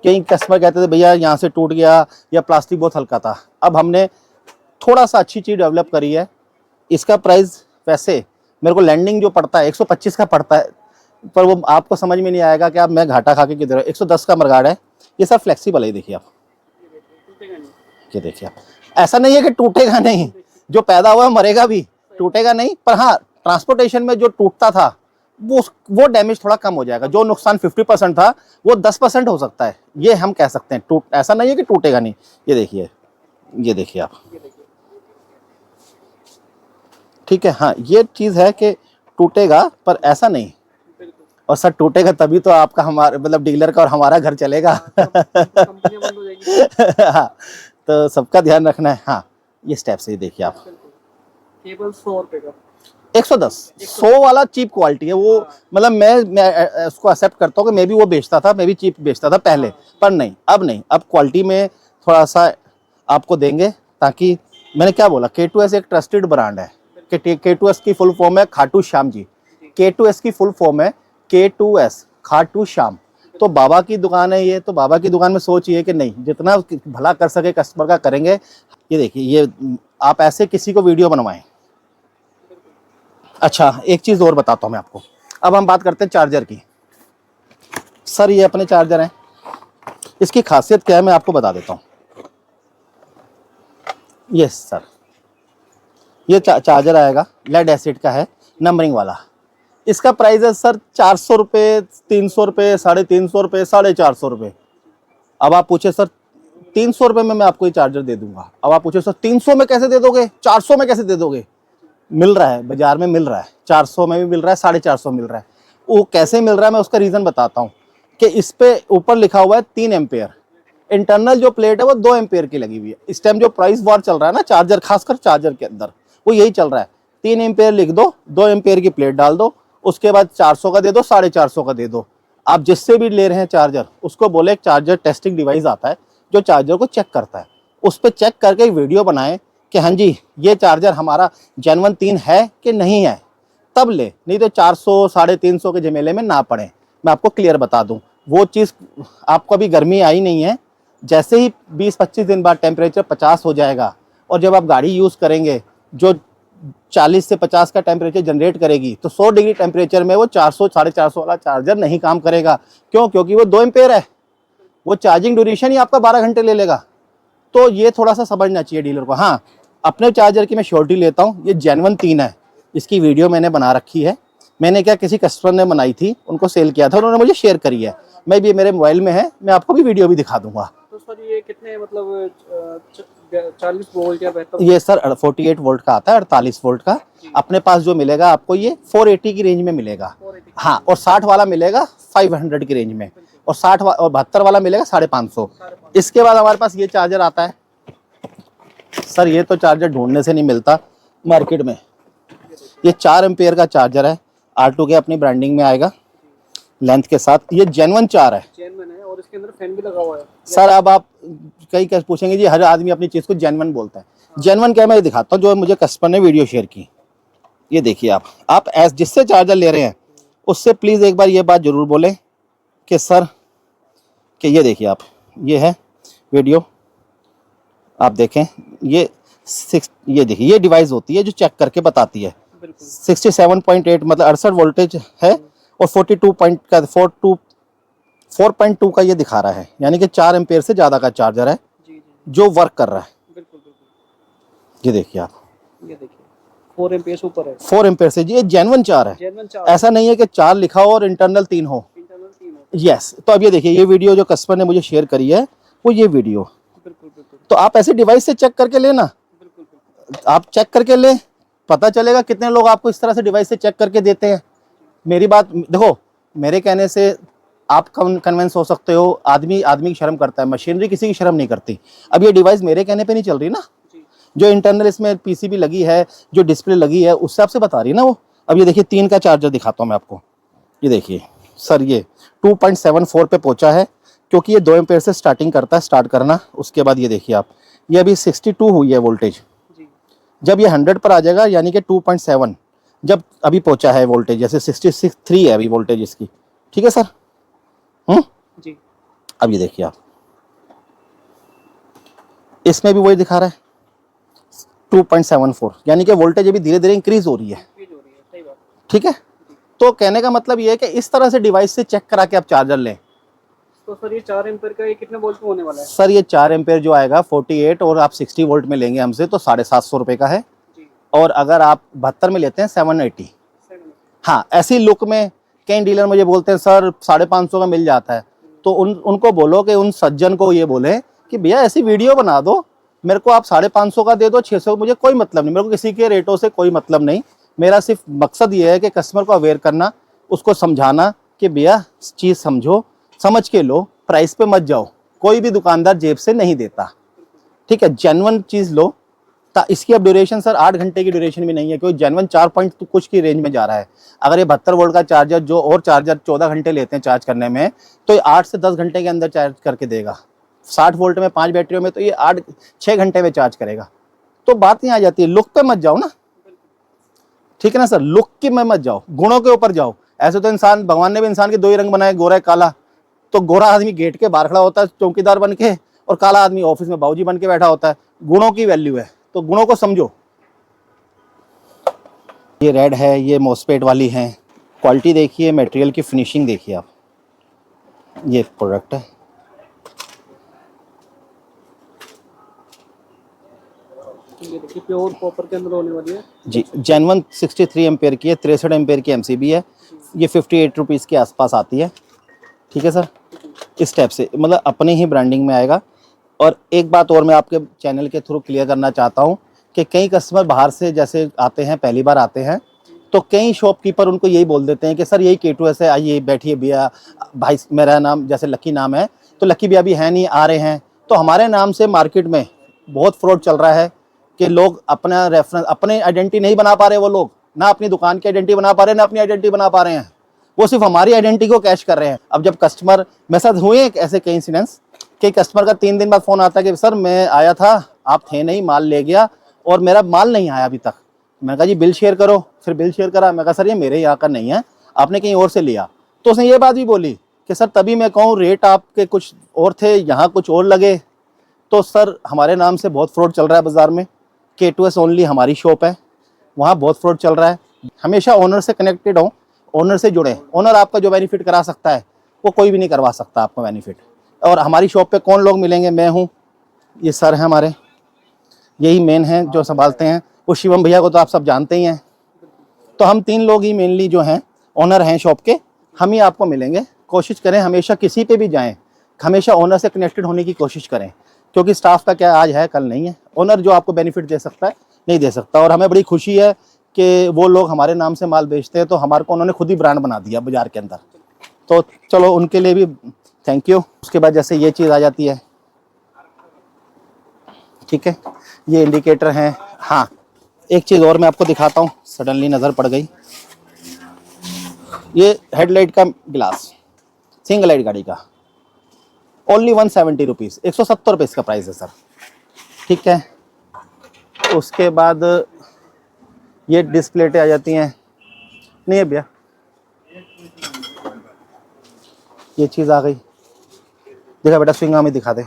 कई कस्टमर कहते थे भैया यहाँ से टूट गया या प्लास्टिक बहुत हल्का था। अब हमने थोड़ा सा अच्छी चीज़ डेवलप करी है। इसका प्राइस वैसे मेरे को लैंडिंग जो पड़ता है 125 का पड़ता है, पर वो आपको समझ में नहीं आएगा कि आप मैं घाटा खा के किधर। 110 का मरगाड़ है। ये सर फ्लेक्सिबल है, देखिए आप, ये देखिए आप। ऐसा नहीं है कि टूटेगा नहीं, जो पैदा हुआ मरेगा भी, टूटेगा नहीं। पर हाँ, ट्रांसपोर्टेशन में जो टूटता था वो डैमेज थोड़ा कम हो जाएगा। जो नुकसान 50% था वो 10% हो सकता है, ये हम कह सकते हैं। ऐसा नहीं है कि टूटेगा नहीं। ये देखिए आप, ठीक है। हाँ, ये चीज़ है कि टूटेगा, पर ऐसा नहीं। और सर टूटेगा तभी तो आपका हमारा मतलब डीलर का और हमारा घर चलेगा। हाँ, तो सबका ध्यान रखना है। हाँ, ये स्टेप से देखिए आप। केवल 100 रुपये का 110, 100 वाला चीप क्वालिटी है वो। मतलब मैं उसको एक्सेप्ट करता हूँ कि मैं भी वो बेचता था, मैं भी चीप बेचता था पहले, पर नहीं, अब नहीं। अब क्वालिटी में थोड़ा सा आपको देंगे, ताकि मैंने क्या बोला, K2S एक ट्रस्टेड ब्रांड है। कि K2S की फुल फॉर्म है खाटू श्याम जी। K2S की फुल फॉर्म है K2S, खाटू श्याम। तो बाबा की दुकान है ये, तो बाबा की दुकान में सोचिए कि नहीं, जितना भला कर सके कस्टमर का करेंगे। ये देखिए, ये आप ऐसे किसी को वीडियो बनवाएं। अच्छा, एक चीज़ और बताता हूँ मैं आपको। अब हम बात करते हैं चार्जर की। सर ये अपने चार्जर हैं, इसकी खासियत क्या है मैं आपको बता देता हूँ। यस सर, ये चार्जर आएगा, लेड एसिड का है, नंबरिंग वाला। इसका प्राइस है सर 400 रुपये, 300 रुपये, 350 रुपये, 450 रुपये। अब आप पूछे सर 300 रुपये में मैं आपको ये चार्जर दे दूंगा। अब आप पूछे सर 300 में कैसे दे दोगे, 400 में कैसे दे दोगे। मिल रहा है बाजार में, मिल रहा है 400 में भी मिल रहा है, 450 मिल रहा है। वो कैसे मिल रहा है मैं उसका रीज़न बताता हूँ कि इस पे ऊपर लिखा हुआ है 3 एम्पेयर, इंटरनल जो प्लेट है वो 2 एम्पेयर की लगी हुई है। इस टाइम जो प्राइस वॉर चल रहा है ना चार्जर, खासकर चार्जर के अंदर वो यही चल रहा है, 3 एम्पेयर लिख दो, 2 एम्पेयर की प्लेट डाल दो, उसके बाद 400 का दे दो, 450 का दे दो। आप जिससे भी ले रहे हैं चार्जर उसको बोले एक चार्जर टेस्टिंग डिवाइस आता है जो चार्जर को चेक करता है, उस पर चेक करके एक वीडियो बनाएं कि हाँ जी ये चार्जर हमारा जेन्युइन 3 है कि नहीं है, तब ले, नहीं तो 400 350 के झमेले में ना पड़े। मैं आपको क्लियर बता दूं, वो चीज़ आपको अभी गर्मी आई नहीं है, जैसे ही 20-25 दिन बाद टेम्परेचर 50 हो जाएगा और जब आप गाड़ी यूज़ करेंगे जो 40 से 50 का टेम्परेचर जनरेट करेगी तो 100 डिग्री टेम्परेचर में वो 400 450 वाला चार्जर नहीं काम करेगा। क्यों? क्योंकि वो 2 एम्पेयर है, वो चार्जिंग ड्यूरेशन ही आपका 12 घंटे ले लेगा। तो ये थोड़ा सा समझना चाहिए डीलर को। हाँ, अपने चार्जर की मैं श्योरिटी लेता हूँ, ये जेन्युइन 3 है, इसकी वीडियो मैंने बना रखी है। मैंने क्या किसी कस्टमर ने बनाई थी, उनको सेल किया था, उन्होंने मुझे शेयर करी है, मैं भी मेरे मोबाइल में है, मैं आपको भी वीडियो भी दिखा दूंगा। तो सर ये कितने मतलब 40 वोल्ट या बेहतर? ये सर 48 वोल्ट का आता है, 48 वोल्ट का। अपने पास जो मिलेगा आपको ये 480 की रेंज में मिलेगा। 480। हाँ, और 60 वाला मिलेगा 500 की रेंज में, और 72 वाला मिलेगा 550। इसके बाद हमारे पास ये चार्जर आता है सर, ये तो चार्जर ढूंढने से नहीं मिलता मार्केट में। ये 4 एम्पेयर का चार्जर है, R2 के अपनी ब्रांडिंग में आएगा लेंथ के साथ। ये जेन्युइन 4 है, जेन्युइन है, और इसके अंदर फैन भी लगा हुआ है सर। अब आप कई कैसे पूछेंगे जी, हर आदमी अपनी चीज़ को जेन्युइन बोलता है। जेन्युइन क्या, मैं दिखाता हूँ जो मुझे कस्टमर ने वीडियो शेयर की। ये देखिए आप जिससे चार्जर ले रहे हैं उससे प्लीज़ एक बार ये बात ज़रूर बोलें कि सर कि ये देखिए आप, ये है वीडियो, आप देखें, ये देखिए ये डिवाइस होती है जो चेक करके बताती है। 67.8 मतलब 68 वोल्टेज है, और 4.2 का ये दिखा रहा है, यानी कि 4 एम्पेयर से ज़्यादा का चार्जर है जो वर्क कर रहा है। बिल्कुल। ये देखिए आप, ये देखिए 4 एम्पेयर से ऊपर है, 4 एम्पेयर से। ये जेन्युइन 4 है, जेन्युइन 4। ऐसा नहीं है कि 4 लिखा हो और इंटरनल 3 हो। इंटरनल 3 हो। यस, तो अब ये देखिए, ये वीडियो जो कस्टमर ने मुझे शेयर करी है वो ये वीडियो। बिल्कुल। तो आप ऐसे डिवाइस से चेक करके लेना, बिल्कुल। आप चेक करके ले, पता चलेगा कितने लोग आपको इस तरह से डिवाइस से चेक करके देते हैं। मेरी बात देखो, मेरे कहने से आप कन्विंस हो सकते हो, आदमी की शर्म करता है, मशीनरी किसी की शर्म नहीं करती। अब ये डिवाइस मेरे कहने पे नहीं चल रही ना, जो इंटरनल इसमें पीसीबी लगी है, जो डिस्प्ले लगी है, उस हिसाब से बता रही है ना वो। अब ये देखिए 3 का चार्जर दिखाता हूँ मैं आपको। ये देखिए सर, ये 2.74 पे पहुंचा है, क्योंकि ये 2 एम्पेयर से स्टार्टिंग करता है, स्टार्ट करना। उसके बाद ये देखिए आप, ये अभी 62 हुई है वोल्टेज, जब ये 100 पर आ जाएगा यानी कि 2.7 जब अभी पहुंचा है वोल्टेज, जैसे 63 है अभी वोल्टेज इसकी, ठीक है सर। जी। अब ये देखिए आप, इसमें भी वही दिखा रहा है 2.74, यानी कि वोल्टेज अभी धीरे धीरे इंक्रीज हो रही है, सही बात। ठीक है। तो कहने का मतलब ये है कि इस तरह से डिवाइस से चेक करा के आप चार्जर लें। तो सर ये 4 एम्पेयर का ये कितने वोल्ट में होने वाला है? सर ये 4 एम्पेयर जो आएगा 48, और आप 60 वोल्ट में लेंगे हमसे तो 750 रुपये का है, और अगर आप 72 में लेते हैं 780। हाँ, ऐसी लुक में कई डीलर मुझे बोलते हैं सर 550 का मिल जाता है, तो उनको बोलो कि उन सज्जन को ये बोले कि भैया ऐसी वीडियो बना दो, मेरे को आप 550 का दे दो, 600, मुझे कोई मतलब नहीं, मेरे को किसी के रेटों से कोई मतलब नहीं। मेरा सिर्फ मकसद ये है कि कस्टमर को अवेयर करना, उसको समझाना कि भैया चीज़ समझो, समझ के लो, प्राइस पे मत जाओ, कोई भी दुकानदार जेब से नहीं देता, ठीक है। जेन्युइन चीज़ लो। इसकी अब ड्यूरेशन सर 8 घंटे की ड्यूरेशन भी नहीं है, क्योंकि जेन्युइन 4 पॉइंट कुछ की रेंज में जा रहा है। अगर ये 72 वोल्ट का चार्जर, जो और चार्जर 14 घंटे लेते हैं चार्ज करने में, तो ये 8 से 10 घंटे के अंदर चार्ज करके देगा। 60 वोल्ट में 5 बैटरियों में तो ये 6 घंटे में चार्ज करेगा। तो बात नहीं आ जाती है, लुक पे मत जाओ ना, ठीक है ना सर, लुक की में मत जाओ, गुणों के ऊपर जाओ। ऐसे तो इंसान, भगवान ने भी इंसान के 2 ही रंग बनाए, गोरा काला। तो गोरा आदमी गेट के बाहर खड़ा होता है चौकीदार बन के, और काला आदमी ऑफिस में बाबूजी बन के बैठा होता है। गुणों की वैल्यू है, तो गुणों को समझो। ये रेड है, ये मॉसफेट वाली है। क्वालिटी देखिए, मटेरियल की फिनिशिंग देखिए आप। ये प्रोडक्ट है, ये देखिए प्योर कॉपर के अंदर होने वाली है जी। जेन्युइन 63 एम्पेयर की है, 63 एम्पेयर की एमसीबी है। ये 58 रुपीज़ के आसपास आती है, ठीक है सर। इस टाइप से मतलब अपने ही ब्रांडिंग में आएगा। और एक बात और मैं आपके चैनल के थ्रू क्लियर करना चाहता हूँ कि कई कस्टमर बाहर से जैसे आते हैं, पहली बार आते हैं, तो कई शॉपकीपर उनको यही बोल देते हैं कि सर यही K2S है, आइए बैठिए भैया, भाई मेरा नाम जैसे लकी नाम है तो लकी भैया भी है नहीं, आ रहे हैं। तो हमारे नाम से मार्केट में बहुत फ्रॉड चल रहा है कि लोग अपना रेफरेंस, अपने आइडेंटिटी नहीं बना पा रहे, वो लोग ना अपनी दुकान की आइडेंटिटी बना पा रहे हैं, ना अपनी आइडेंटिटी बना पा रहे हैं, वो सिर्फ हमारी आइडेंटिटी को कैश कर रहे हैं। अब जब कस्टमर, मेरे साथ हुए ऐसे कई इंसिडेंट्स कि कस्टमर का 3 दिन बाद फ़ोन आता है कि सर मैं आया था, आप थे नहीं, माल ले गया और मेरा माल नहीं आया अभी तक। मैं कहा जी बिल शेयर करो, फिर बिल शेयर करा। मैं कहा सर ये मेरे यहाँ का नहीं है, आपने कहीं और से लिया। तो उसने ये बात भी बोली कि सर तभी मैं कहूँ रेट आपके कुछ और थे, यहाँ कुछ और लगे। तो सर हमारे नाम से बहुत फ्रॉड चल रहा है बाज़ार में। K2S ओनली हमारी शॉप है, वहाँ बहुत फ्रॉड चल रहा है। हमेशा ओनर से कनेक्टेड हो, ओनर से जुड़े। ओनर आपका जो बेनिफिट करा सकता है वो कोई भी नहीं करवा सकता आपको बेनिफिट। और हमारी शॉप पे कौन लोग मिलेंगे, मैं हूँ, ये सर हैं हमारे, यही मेन हैं जो संभालते हैं। वो शिवम भैया को तो आप सब जानते ही हैं। तो हम 3 लोग ही मेनली जो हैं ओनर हैं शॉप के, हम ही आपको मिलेंगे। कोशिश करें हमेशा किसी पे भी जाएं, हमेशा ओनर से कनेक्टेड होने की कोशिश करें, क्योंकि स्टाफ का क्या आज है कल नहीं है। ओनर जो आपको बेनिफिट दे सकता है नहीं दे सकता। और हमें बड़ी खुशी है कि वो लोग हमारे नाम से माल बेचते हैं, तो हमारे को उन्होंने खुद ही ब्रांड बना दिया बाज़ार के अंदर। तो चलो उनके लिए भी थैंक यू। उसके बाद जैसे ये चीज़ आ जाती है, ठीक है, ये इंडिकेटर हैं। हाँ, एक चीज़ और मैं आपको दिखाता हूँ, सडनली नज़र पड़ गई। ये हेडलाइट का गिलास, सिंगल लाइट गाड़ी का, ओनली 170 रुपीज़, 170 रुपये इसका प्राइस है सर, ठीक है। उसके बाद ये डिस्प्लेटें आ जाती हैं, नहीं है भैया, ये चीज़ आ गई, देखा बेटा स्विंग में दिखा दे।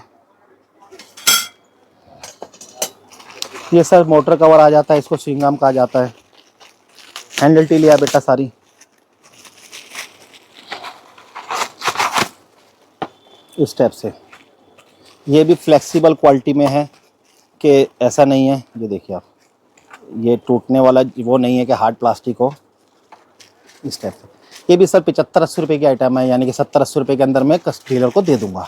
ये सर मोटर कवर आ जाता है, इसको स्विंगाम कहा जाता है। हैंडल टी लिया बेटा सारी, इस टाइप से। ये भी फ्लेक्सिबल क्वालिटी में है कि ऐसा नहीं है, ये देखिए आप, ये टूटने वाला वो नहीं है कि हार्ड प्लास्टिक हो, इस टाइप से। ये भी सर 75-80 रुपये की आइटम है, यानी कि 70-80 रुपये के अंदर मैं डीलर को दे दूंगा।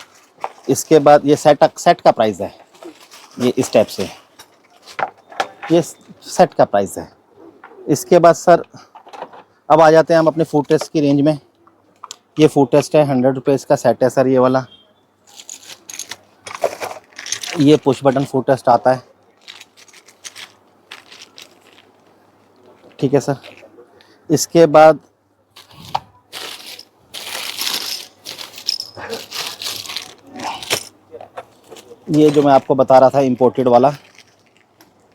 इसके बाद ये सेट का प्राइस है, ये इस टाइप से, ये सेट का प्राइस है। इसके बाद सर अब आ जाते हैं हम अपने फूड टेस्ट की रेंज में। ये फूड टेस्ट है, 100 रुपीज़ का सेट है सर, ये वाला। ये पुश बटन फूड टेस्ट आता है, ठीक है सर। इसके बाद ये जो मैं आपको बता रहा था इंपोर्टेड वाला,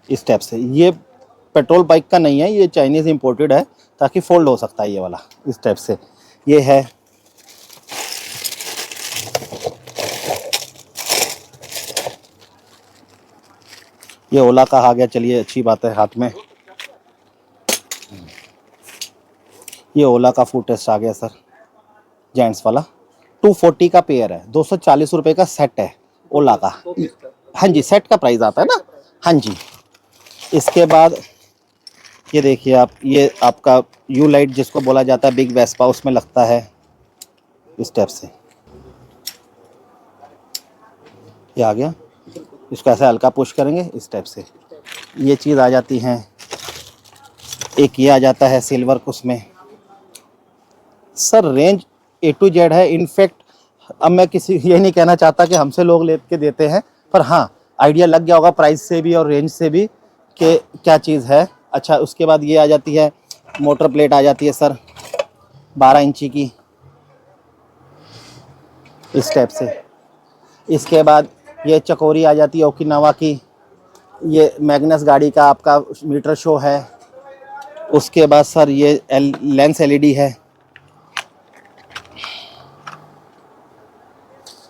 इस टाइप से, ये पेट्रोल बाइक का नहीं है, ये चाइनीज़ इंपोर्टेड है, ताकि फोल्ड हो सकता है ये वाला, इस टाइप से ये है। ये ओला का आ गया, चलिए अच्छी बात है हाथ में। ये ओला का फूड टेस्ट आ गया सर, जेंट्स वाला, 240 का पेयर है, 240 रुपये का सेट है ओला का। हाँ जी, सेट का प्राइस आता है ना, हाँ जी। इसके बाद ये देखिए आप, ये आपका यू लाइट जिसको बोला जाता है, बिग वेस्पा उसमें लगता है, इस टाइप से ये आ गया। इसको ऐसे हल्का पुश करेंगे, इस टाइप से ये चीज़ आ जाती है। एक ये आ जाता है सिल्वर, उसमें sir range A to Z है। इनफैक्ट अब मैं किसी ये नहीं कहना चाहता कि हमसे लोग लेके देते हैं, पर हाँ आइडिया लग गया होगा प्राइस से भी और रेंज से भी कि क्या चीज़ है। अच्छा, उसके बाद ये आ जाती है मोटर प्लेट, आ जाती है सर 12 इंची की, इस टाइप से। इसके बाद ये चकोरी आ जाती है ओकिनावा की, ये मैग्नस गाड़ी का आपका मीटर शो है। उसके बाद सर ये लेंस LED है,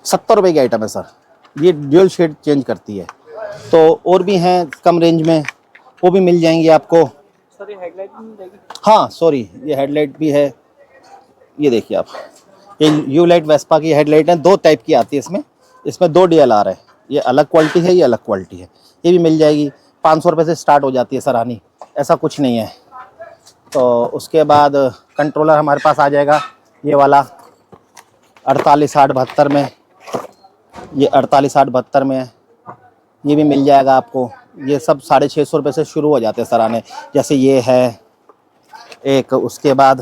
70 रुपये की आइटम है सर। ये ड्यूल शेड चेंज करती है। तो और भी हैं कम रेंज में, वो भी मिल जाएंगी आपको। सर ये हेडलाइट भी मिल जाएगी? हाँ सॉरी, ये हेडलाइट भी है, ये देखिए आप, ये यू लाइट वेस्पा की हेडलाइट है, 2 टाइप की आती है इसमें। इसमें 2 DLR है, ये अलग क्वालिटी है, ये अलग क्वालिटी है। ये भी मिल जाएगी, 500 रुपये से स्टार्ट हो जाती है सर आनी, ऐसा कुछ नहीं है। तो उसके बाद कंट्रोलर हमारे पास आ जाएगा, ये वाला 48-8-72 में, ये 48-8-72 में है, ये भी मिल जाएगा आपको। ये सब 650 रुपये से शुरू हो जाते हैं सर आने। जैसे ये है, एक उसके बाद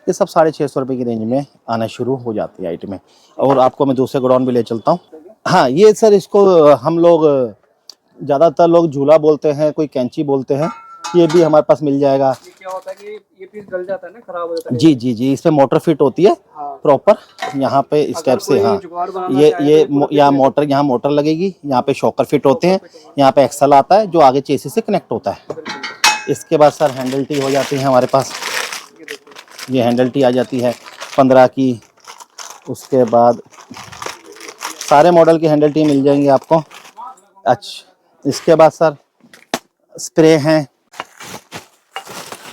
ये सब 650 रुपये की रेंज में आना शुरू हो जाती है आइटमें। और आपको मैं दूसरे गोडाउन भी ले चलता हूँ। हाँ, ये सर इसको हम लोग ज़्यादातर लोग झूला बोलते हैं, कोई कैंची बोलते हैं। ये भी हमारे पास मिल जाएगा। ये क्या होता है कि ये पीस गल जाता है ना, खराब हो जाता है। जी जी जी, इसमें मोटर फिट होती है हाँ। प्रॉपर यहाँ पे स्टेप से। हाँ, यहाँ मोटर लगेगी, यहाँ पे शॉकर फिट होते हैं, यहाँ पे एक्सल आता है जो आगे चेसिस से कनेक्ट होता है। इसके बाद सर हैंडल टी हो जाती है हमारे पास। ये हैंडल टी आ जाती है 15 की। उसके बाद सारे मॉडल की हैंडल टी मिल जाएंगे आपको। अच्छा, इसके बाद सर स्प्रे हैं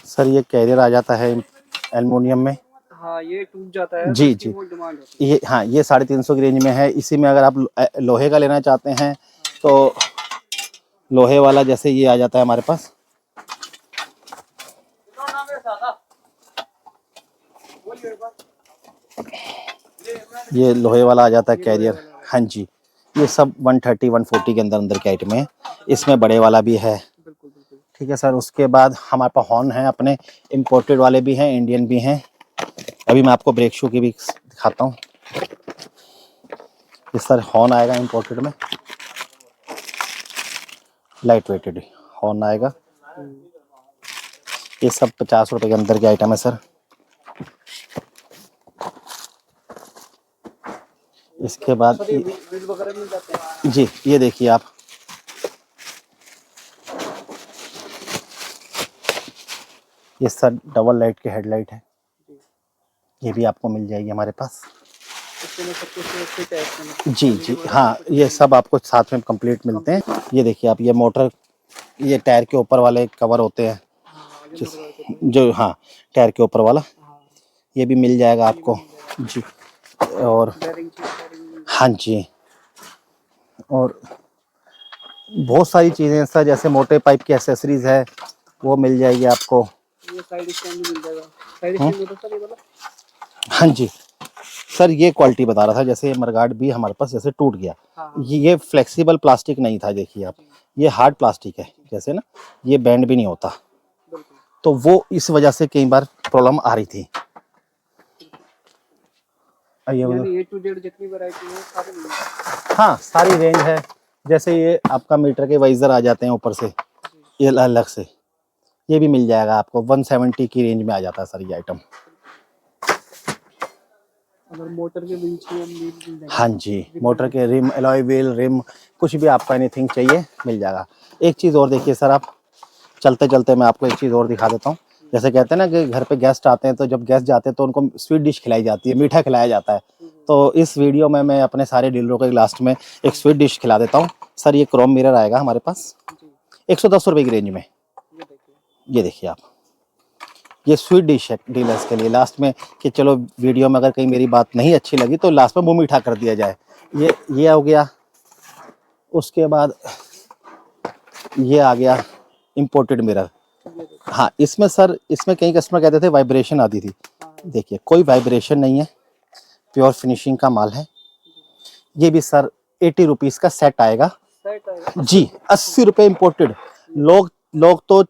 सर। ये कैरियर आ जाता है एल्युमिनियम में। हाँ, ये टूट जाता है। जी जी, ये हाँ, ये 350 की रेंज में है। इसी में अगर आप लोहे का लेना चाहते हैं तो लोहे वाला जैसे ये आ जाता है हमारे पास। ये लोहे वाला आ जाता है कैरियर। हाँ जी, ये सब 130 140 के अंदर के आइटम है। इसमें बड़े वाला भी है। ठीक है सर। उसके बाद हमारे पास हॉर्न है अपने, इम्पोर्टेड वाले भी हैं, इंडियन भी हैं। अभी मैं आपको ब्रेक शू की भी दिखाता हूँ। इस सर हॉर्न आएगा इम्पोर्टेड में, लाइट वेटेड हॉर्न आएगा। ये सब 50 रुपए के अंदर के आइटम है सर। इसके बाद जी, ये देखिए आप, ये सर डबल लाइट की हेडलाइट है। ये भी आपको मिल जाएगी हमारे पास। जी जी हाँ, ये सब आपको साथ में कंप्लीट मिलते हैं। ये देखिए आप, ये मोटर, ये टायर के ऊपर वाले कवर होते हैं जो, हाँ, टायर के ऊपर वाला, ये भी मिल जाएगा आपको जी। और हाँ जी, और बहुत सारी चीज़ें हैं सर, जैसे मोटे पाइप की एसेसरीज है वो मिल जाएगी आपको। ये साइड स्टैंड भी मिल जाएगा। साइड स्टैंड होता है सर ये वाला? हाँ जी सर, ये क्वालिटी बता रहा था। जैसे मरगार्ड भी हमारे पास जैसे टूट गया। हाँ। ये फ्लेक्सिबल प्लास्टिक नहीं था, देखिए आप, ये हार्ड प्लास्टिक है जैसे ना, ये बैंड भी नहीं होता, तो वो इस वजह से कई बार प्रॉब्लम आ रही थी। यानी A to Z जितनी वैरायटी है सारी मिल जाएगी। हाँ, सारी रेंज है। जैसे ये आपका मीटर के वाइजर आ जाते हैं ऊपर से, ये अलग से, ये भी मिल जाएगा आपको। 170 की रेंज में आ जाता है सर ये आइटम। अगर मोटर के बीच में मिल जाएगा। हाँ जी, मोटर के रिम, एलॉय व्हील, रिम, कुछ भी आपको एनीथिंग चाहिए मिल जाएगा। एक चीज़ और देखिए सर, आप चलते चलते मैं आपको एक चीज़ और दिखा देता हूँ। जैसे कहते हैं ना कि घर पे गेस्ट आते हैं, तो जब गेस्ट जाते हैं तो उनको स्वीट डिश खिलाई जाती है, मीठा खिलाया जाता है। तो इस वीडियो में मैं अपने सारे डीलरों के लास्ट में एक स्वीट डिश खिला देता हूँ सर। ये क्रोम मिरर आएगा हमारे पास 110 रुपये की रेंज में। ये देखिए आप, ये स्वीट डिश है डीलर्स के लिए लास्ट में, कि चलो वीडियो में अगर कहीं मेरी बात नहीं अच्छी लगी तो लास्ट में मुँह मीठा कर दिया जाए। ये हो गया। उसके बाद ये आ गया इम्पोर्टेड मिरर। हाँ, इसमें सर, इसमें कई कस्टमर कहते थे वाइब्रेशन आती थी। देखिए कोई वाइब्रेशन नहीं है, प्योर फिनिशिंग का माल है। ये भी सर 80 रुपीज़ का सेट आएगा जी। 80 रुपये इम्पोर्टेड। लोग तो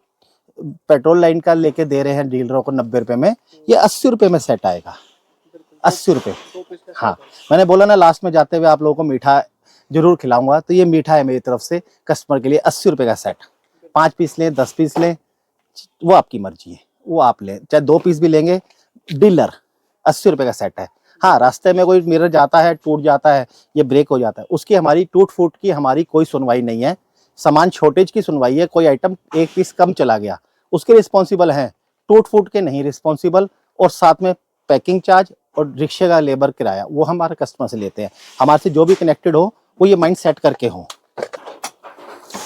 पेट्रोल लाइन का लेके दे रहे हैं डीलरों को 90 रुपये में, ये 80 रुपये में सेट आएगा। 80 रुपये। हाँ, मैंने बोला ना लास्ट में जाते हुए आप लोगों को मीठा जरूर खिलाऊंगा, तो ये मीठा है मेरी तरफ से कस्टमर के लिए। 80 रुपये का सेट, 5 पीस लें 10 पीस लें, वो आपकी मर्जी है, वो आप लें, चाहे 2 पीस भी लेंगे। डीलर 80 रुपये का सेट है। हाँ, रास्ते में कोई मिरर जाता है, टूट जाता है, ये ब्रेक हो जाता है, उसकी हमारी टूट फूट की हमारी कोई सुनवाई नहीं है। सामान शॉर्टेज की सुनवाई है। कोई आइटम 1 पीस कम चला गया, उसके रिस्पॉन्सिबल हैं, टूट फूट के नहीं रिस्पॉन्सिबल। और साथ में पैकिंग चार्ज और रिक्शे का लेबर किराया वो हमारे कस्टमर से लेते हैं। हमारे से जो भी कनेक्टेड हो वो ये माइंड सेट करके हो।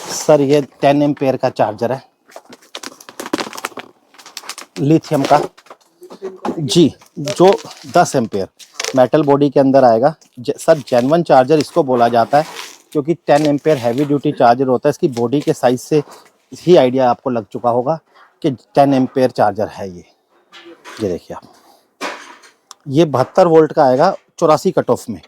सर ये 10 एम्पेयर का चार्जर है, लिथियम का जी, जो 10 एम्पेयर मेटल बॉडी के अंदर आएगा। सर जेन्युइन चार्जर इसको बोला जाता है, क्योंकि 10 एम्पेयर हैवी ड्यूटी चार्जर होता है। इसकी बॉडी के साइज से ही आइडिया आपको लग चुका होगा कि 10 एम्पेयर चार्जर है ये। देखिए आप, ये 72 वोल्ट का आएगा 84 कट ऑफ में।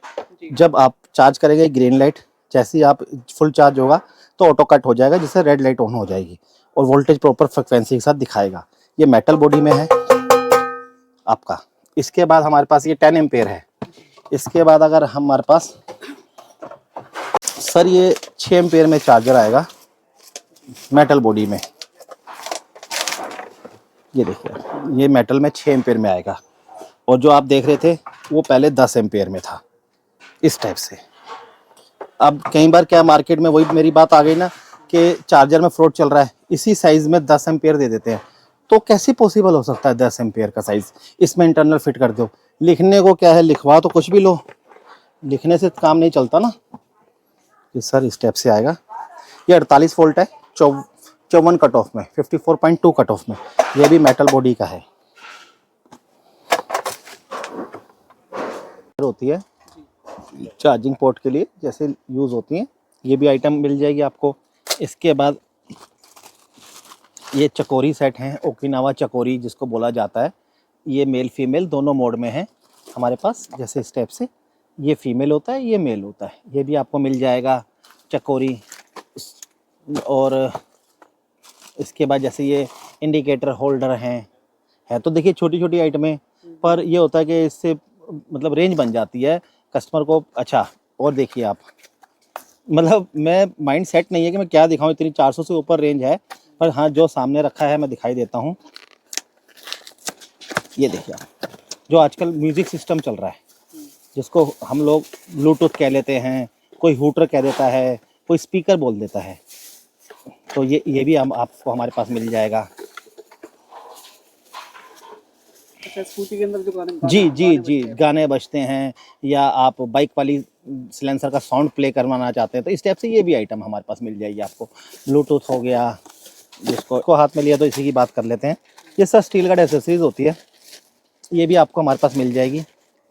जब आप चार्ज करेंगे ग्रीन लाइट जैसे ही आप फुल चार्ज होगा तो ऑटो कट हो जाएगा, जिससे रेड लाइट ऑन हो जाएगी और वोल्टेज प्रॉपर फ्रिक्वेंसी के साथ दिखाएगा। ये मेटल बॉडी में है आपका। इसके बाद हमारे पास ये 10 एम्पेयर है। इसके बाद अगर हमारे पास सर ये 6 एम्पेयर में चार्जर आएगा मेटल बॉडी में। ये देखिए ये मेटल में 6 एम्पेयर में आएगा, और जो आप देख रहे थे वो पहले 10 एम्पेयर में था, इस टाइप से। अब कई बार क्या मार्केट में वही मेरी बात आ गई ना कि चार्जर में फ्रॉड चल रहा है, इसी साइज़ में 10 एम्पेयर दे देते हैं। तो कैसे पॉसिबल हो सकता है 10 एम्पेयर का साइज़? इसमें इंटरनल फिट कर दो। लिखने को क्या है, लिखवा तो कुछ भी लो, लिखने से काम नहीं चलता ना। ये सर इस टाइप से आएगा। ये 48 वोल्ट है, 54 कट ऑफ में, 54.2 कट ऑफ में। ये भी मेटल बॉडी का है। होती है चार्जिंग पोर्ट के लिए जैसे यूज़ होती हैं, ये भी आइटम मिल जाएगी आपको। इसके बाद ये चकोरी सेट हैं, ओकिनावा चकोरी जिसको बोला जाता है। ये मेल फीमेल दोनों मोड में है हमारे पास। जैसे इस टाइप से ये फीमेल होता है, ये मेल होता है। ये भी आपको मिल जाएगा चकोरी। और इसके बाद जैसे ये इंडिकेटर होल्डर हैं, है तो देखिए छोटी छोटी आइटमें, पर ये होता है कि इससे मतलब रेंज बन जाती है कस्टमर को। अच्छा और देखिए आप, मतलब मैं माइंड सेट नहीं है कि मैं क्या दिखाऊं, इतनी 400 से ऊपर रेंज है। पर हाँ जो सामने रखा है मैं दिखाई देता हूँ। ये देखिए आप, जो आजकल म्यूज़िक सिस्टम चल रहा है, जिसको हम लोग ब्लूटूथ कह लेते हैं, कोई हूटर कह देता है, कोई स्पीकर बोल देता है, तो ये भी हम आपको हमारे पास मिल जाएगा। अच्छा, स्कूटी के अंदर जो जी गाने बजते हैं, या आप बाइक वाली सिलेंसर का साउंड प्ले करवाना चाहते हैं, तो इस टाइप से ये भी आइटम हमारे पास मिल जाएगी आपको। ब्लूटूथ हो गया, जिसको हाथ में लिया तो इसी की बात कर लेते हैं। ये सर स्टील गार्ड एसेसरीज होती है, ये भी आपको हमारे पास मिल जाएगी।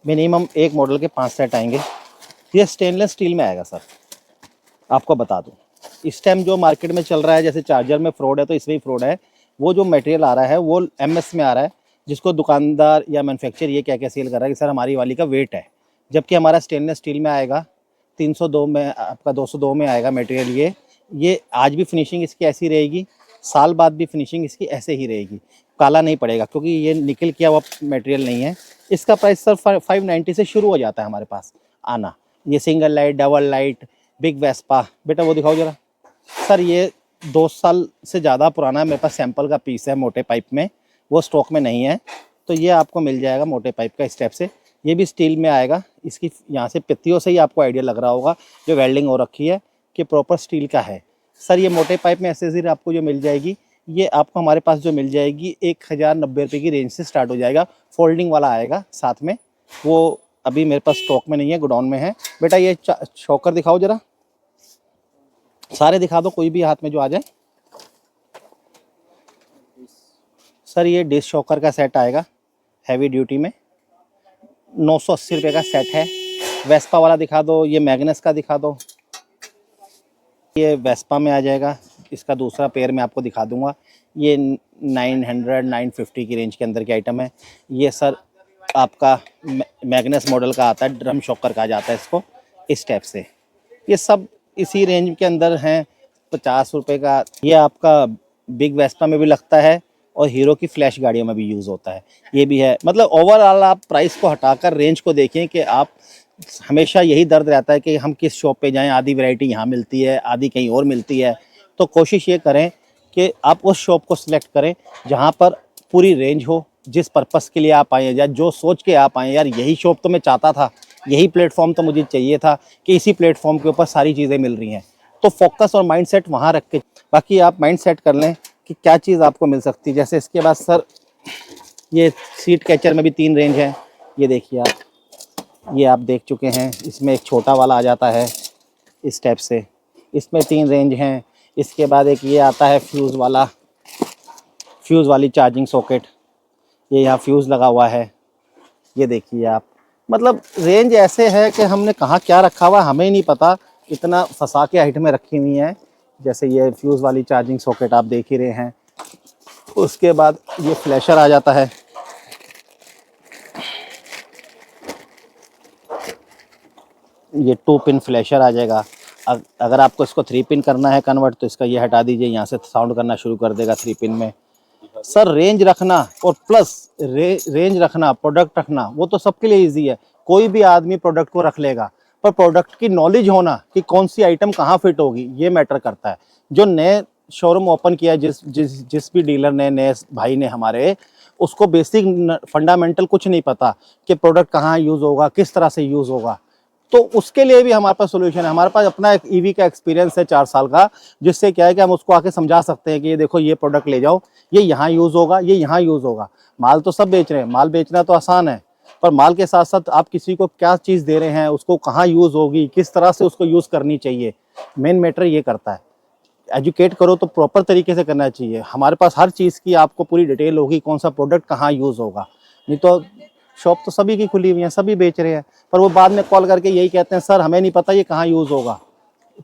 मिनिमम एक मॉडल के 5 सेट आएंगे। ये स्टेनलेस स्टील में आएगा सर। आपको बता दूं इस टाइम जो मार्केट में चल रहा है, जैसे चार्जर में फ्रॉड है तो इसमें भी फ्रॉड है। वो जो मटेरियल आ रहा है वो MS में आ रहा है, जिसको दुकानदार या मैन्युफैक्चर ये क्या क्या सेल कर रहा है कि सर हमारी वाली का वेट है, जबकि हमारा स्टेनलेस स्टील में आएगा। 302 में आपका 202 में आएगा मटेरियल। ये आज भी फिनिशिंग इसकी ऐसी रहेगी, साल बाद भी फिनिशिंग इसकी ऐसे ही रहेगी, काला नहीं पड़ेगा, क्योंकि ये निकल किया हुआ मटेरियल नहीं है। इसका प्राइस सर 590 से शुरू हो जाता है हमारे पास आना। ये single light, double light, big Vespa, बेटा वो दिखाओ जरा। सर ये 2 साल से ज़्यादा पुराना है, मेरे पास सैंपल का पीस है मोटे पाइप में, वो स्टॉक में नहीं है, तो ये आपको मिल जाएगा मोटे पाइप का स्टेप से। ये भी स्टील में आएगा। इसकी यहाँ से पित्तियों से ही आपको आइडिया लग रहा होगा जो वेल्डिंग हो रखी है कि प्रॉपर स्टील का है। सर ये मोटे पाइप में एसेसरी आपको जो मिल जाएगी, ये आपको हमारे पास जो मिल जाएगी 1090 रुपये की रेंज से स्टार्ट हो जाएगा। फोल्डिंग वाला आएगा साथ में, वो अभी मेरे पास स्टॉक में नहीं है, गोडाउन में है। बेटा ये शॉकर दिखाओ जरा, सारे दिखा दो, कोई भी हाथ में जो आ जाए। सर ये डिश शॉकर का सेट आएगा हैवी ड्यूटी में, 980 रुपये का सेट है। वेस्पा वाला दिखा दो, ये मैग्नस का दिखा दो। ये वेस्पा में आ जाएगा, इसका दूसरा पेयर मैं आपको दिखा दूंगा। ये 900-950 की रेंज के अंदर की आइटम है। ये सर आपका मैग्नस मॉडल का आता है, ड्रम शॉकर कहा जाता है इसको, इस टाइप से। ये सब इसी रेंज के अंदर हैं। 50 रुपये का ये आपका बिग वेस्पा में भी लगता है, और हीरो की फ्लैश गाड़ियों में भी यूज़ होता है, ये भी है। मतलब ओवरऑल आप प्राइस को हटाकर रेंज को देखें कि आप, हमेशा यही दर्द रहता है कि हम किस शॉप पे जाएं, आधी वैरायटी यहाँ मिलती है, आधी कहीं और मिलती है। तो कोशिश ये करें कि आप उस शॉप को सिलेक्ट करें जहाँ पर पूरी रेंज हो, जिस पर्पस के लिए आप आए हैं या जो सोच के आप आए, यार यही शॉप तो मैं चाहता था, यही प्लेटफॉर्म तो मुझे चाहिए था कि इसी प्लेटफॉर्म के ऊपर सारी चीज़ें मिल रही हैं। तो फोकस और माइंड सेट वहाँ रख के, बाकी आप माइंड सेट कर लें कि क्या चीज़ आपको मिल सकती है। जैसे इसके बाद सर ये सीट कैचर में भी 3 रेंज है। ये देखिए आप, ये आप देख चुके हैं, इसमें एक छोटा वाला आ जाता है इस टाइप से, इसमें 3 रेंज हैं। इसके बाद एक ये आता है फ्यूज़ वाला, फ्यूज़ वाली चार्जिंग सॉकेट, ये यहाँ फ्यूज़ लगा हुआ है। ये देखिए आप, मतलब रेंज ऐसे है कि हमने कहाँ क्या रखा हुआ हमें ही नहीं पता, इतना फंसा के आइटमें रखी हुई हैं। जैसे ये फ्यूज़ वाली चार्जिंग सॉकेट आप देख ही रहे हैं। उसके बाद ये फ्लैशर आ जाता है, ये 2 पिन फ्लैशर आ जाएगा। अगर आपको इसको 3 पिन करना है कन्वर्ट, तो इसका ये हटा दीजिए, यहाँ से साउंड करना शुरू कर देगा 3 पिन में। सर रेंज रखना और प्लस रेंज रखना, प्रोडक्ट रखना, वो तो सबके लिए इजी है, कोई भी आदमी प्रोडक्ट को रख लेगा, पर प्रोडक्ट की नॉलेज होना कि कौन सी आइटम कहाँ फिट होगी, ये मैटर करता है। जो नए शोरूम ओपन किया, जिस भी डीलर ने, नए भाई ने हमारे, उसको बेसिक फंडामेंटल कुछ नहीं पता कि प्रोडक्ट कहाँ यूज़ होगा, किस तरह से यूज़ होगा। तो उसके लिए भी हमारे पास सोल्यूशन है। हमारे पास अपना एक ईवी का एक्सपीरियंस है 4 साल का, जिससे क्या है कि हम उसको आके समझा सकते हैं कि ये देखो, ये प्रोडक्ट ले जाओ, ये यहाँ यूज़ होगा, ये यहाँ यूज़ होगा। माल तो सब बेच रहे हैं, माल बेचना तो आसान है, पर माल के साथ साथ आप किसी को क्या चीज़ दे रहे हैं, उसको कहाँ यूज़ होगी, किस तरह से उसको यूज़ करनी चाहिए, मेन मैटर ये करता है। एजुकेट करो तो प्रॉपर तरीके से करना चाहिए। हमारे पास हर चीज़ की आपको पूरी डिटेल होगी, कौन सा प्रोडक्ट कहाँ यूज़ होगा। नहीं तो शॉप तो सभी की खुली हुई है, सभी बेच रहे हैं, पर वो बाद में कॉल करके यही कहते हैं, सर हमें नहीं पता ये कहाँ यूज़ होगा।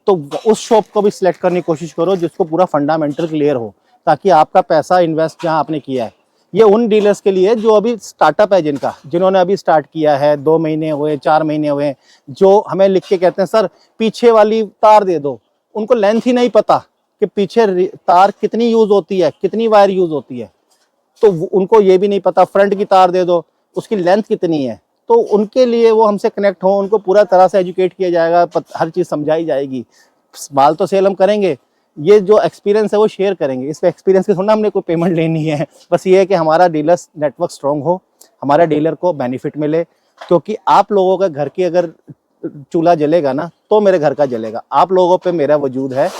तो उस शॉप को भी सिलेक्ट करने की कोशिश करो जिसको पूरा फंडामेंटल क्लियर हो, ताकि आपका पैसा इन्वेस्ट जहाँ आपने किया है। ये उन डीलर्स के लिए जो अभी स्टार्टअप है, जिन्होंने अभी स्टार्ट किया है, 2 महीने हुए, 4 महीने हुए, जो हमें लिख के कहते हैं सर पीछे वाली तार दे दो। उनको लेंथ ही नहीं पता कि पीछे तार कितनी यूज़ होती है, कितनी वायर यूज़ होती है। तो उनको ये भी नहीं पता फ्रंट की तार दे दो, उसकी लेंथ कितनी है। तो उनके लिए वो हमसे कनेक्ट हो, उनको पूरा तरह से एजुकेट किया जाएगा, हर चीज़ समझाई जाएगी। माल तो सेल हम करेंगे, ये जो एक्सपीरियंस है वो शेयर करेंगे। इस एक्सपीरियंस की थोड़ा हमने कोई पेमेंट लेनी है, बस ये है कि हमारा डीलर्स नेटवर्क स्ट्रॉन्ग हो, हमारा डीलर को बेनिफिट मिले। क्योंकि आप लोगों का घर की अगर चूल्हा जलेगा ना, तो मेरे घर का जलेगा। आप लोगों पे मेरा वजूद है,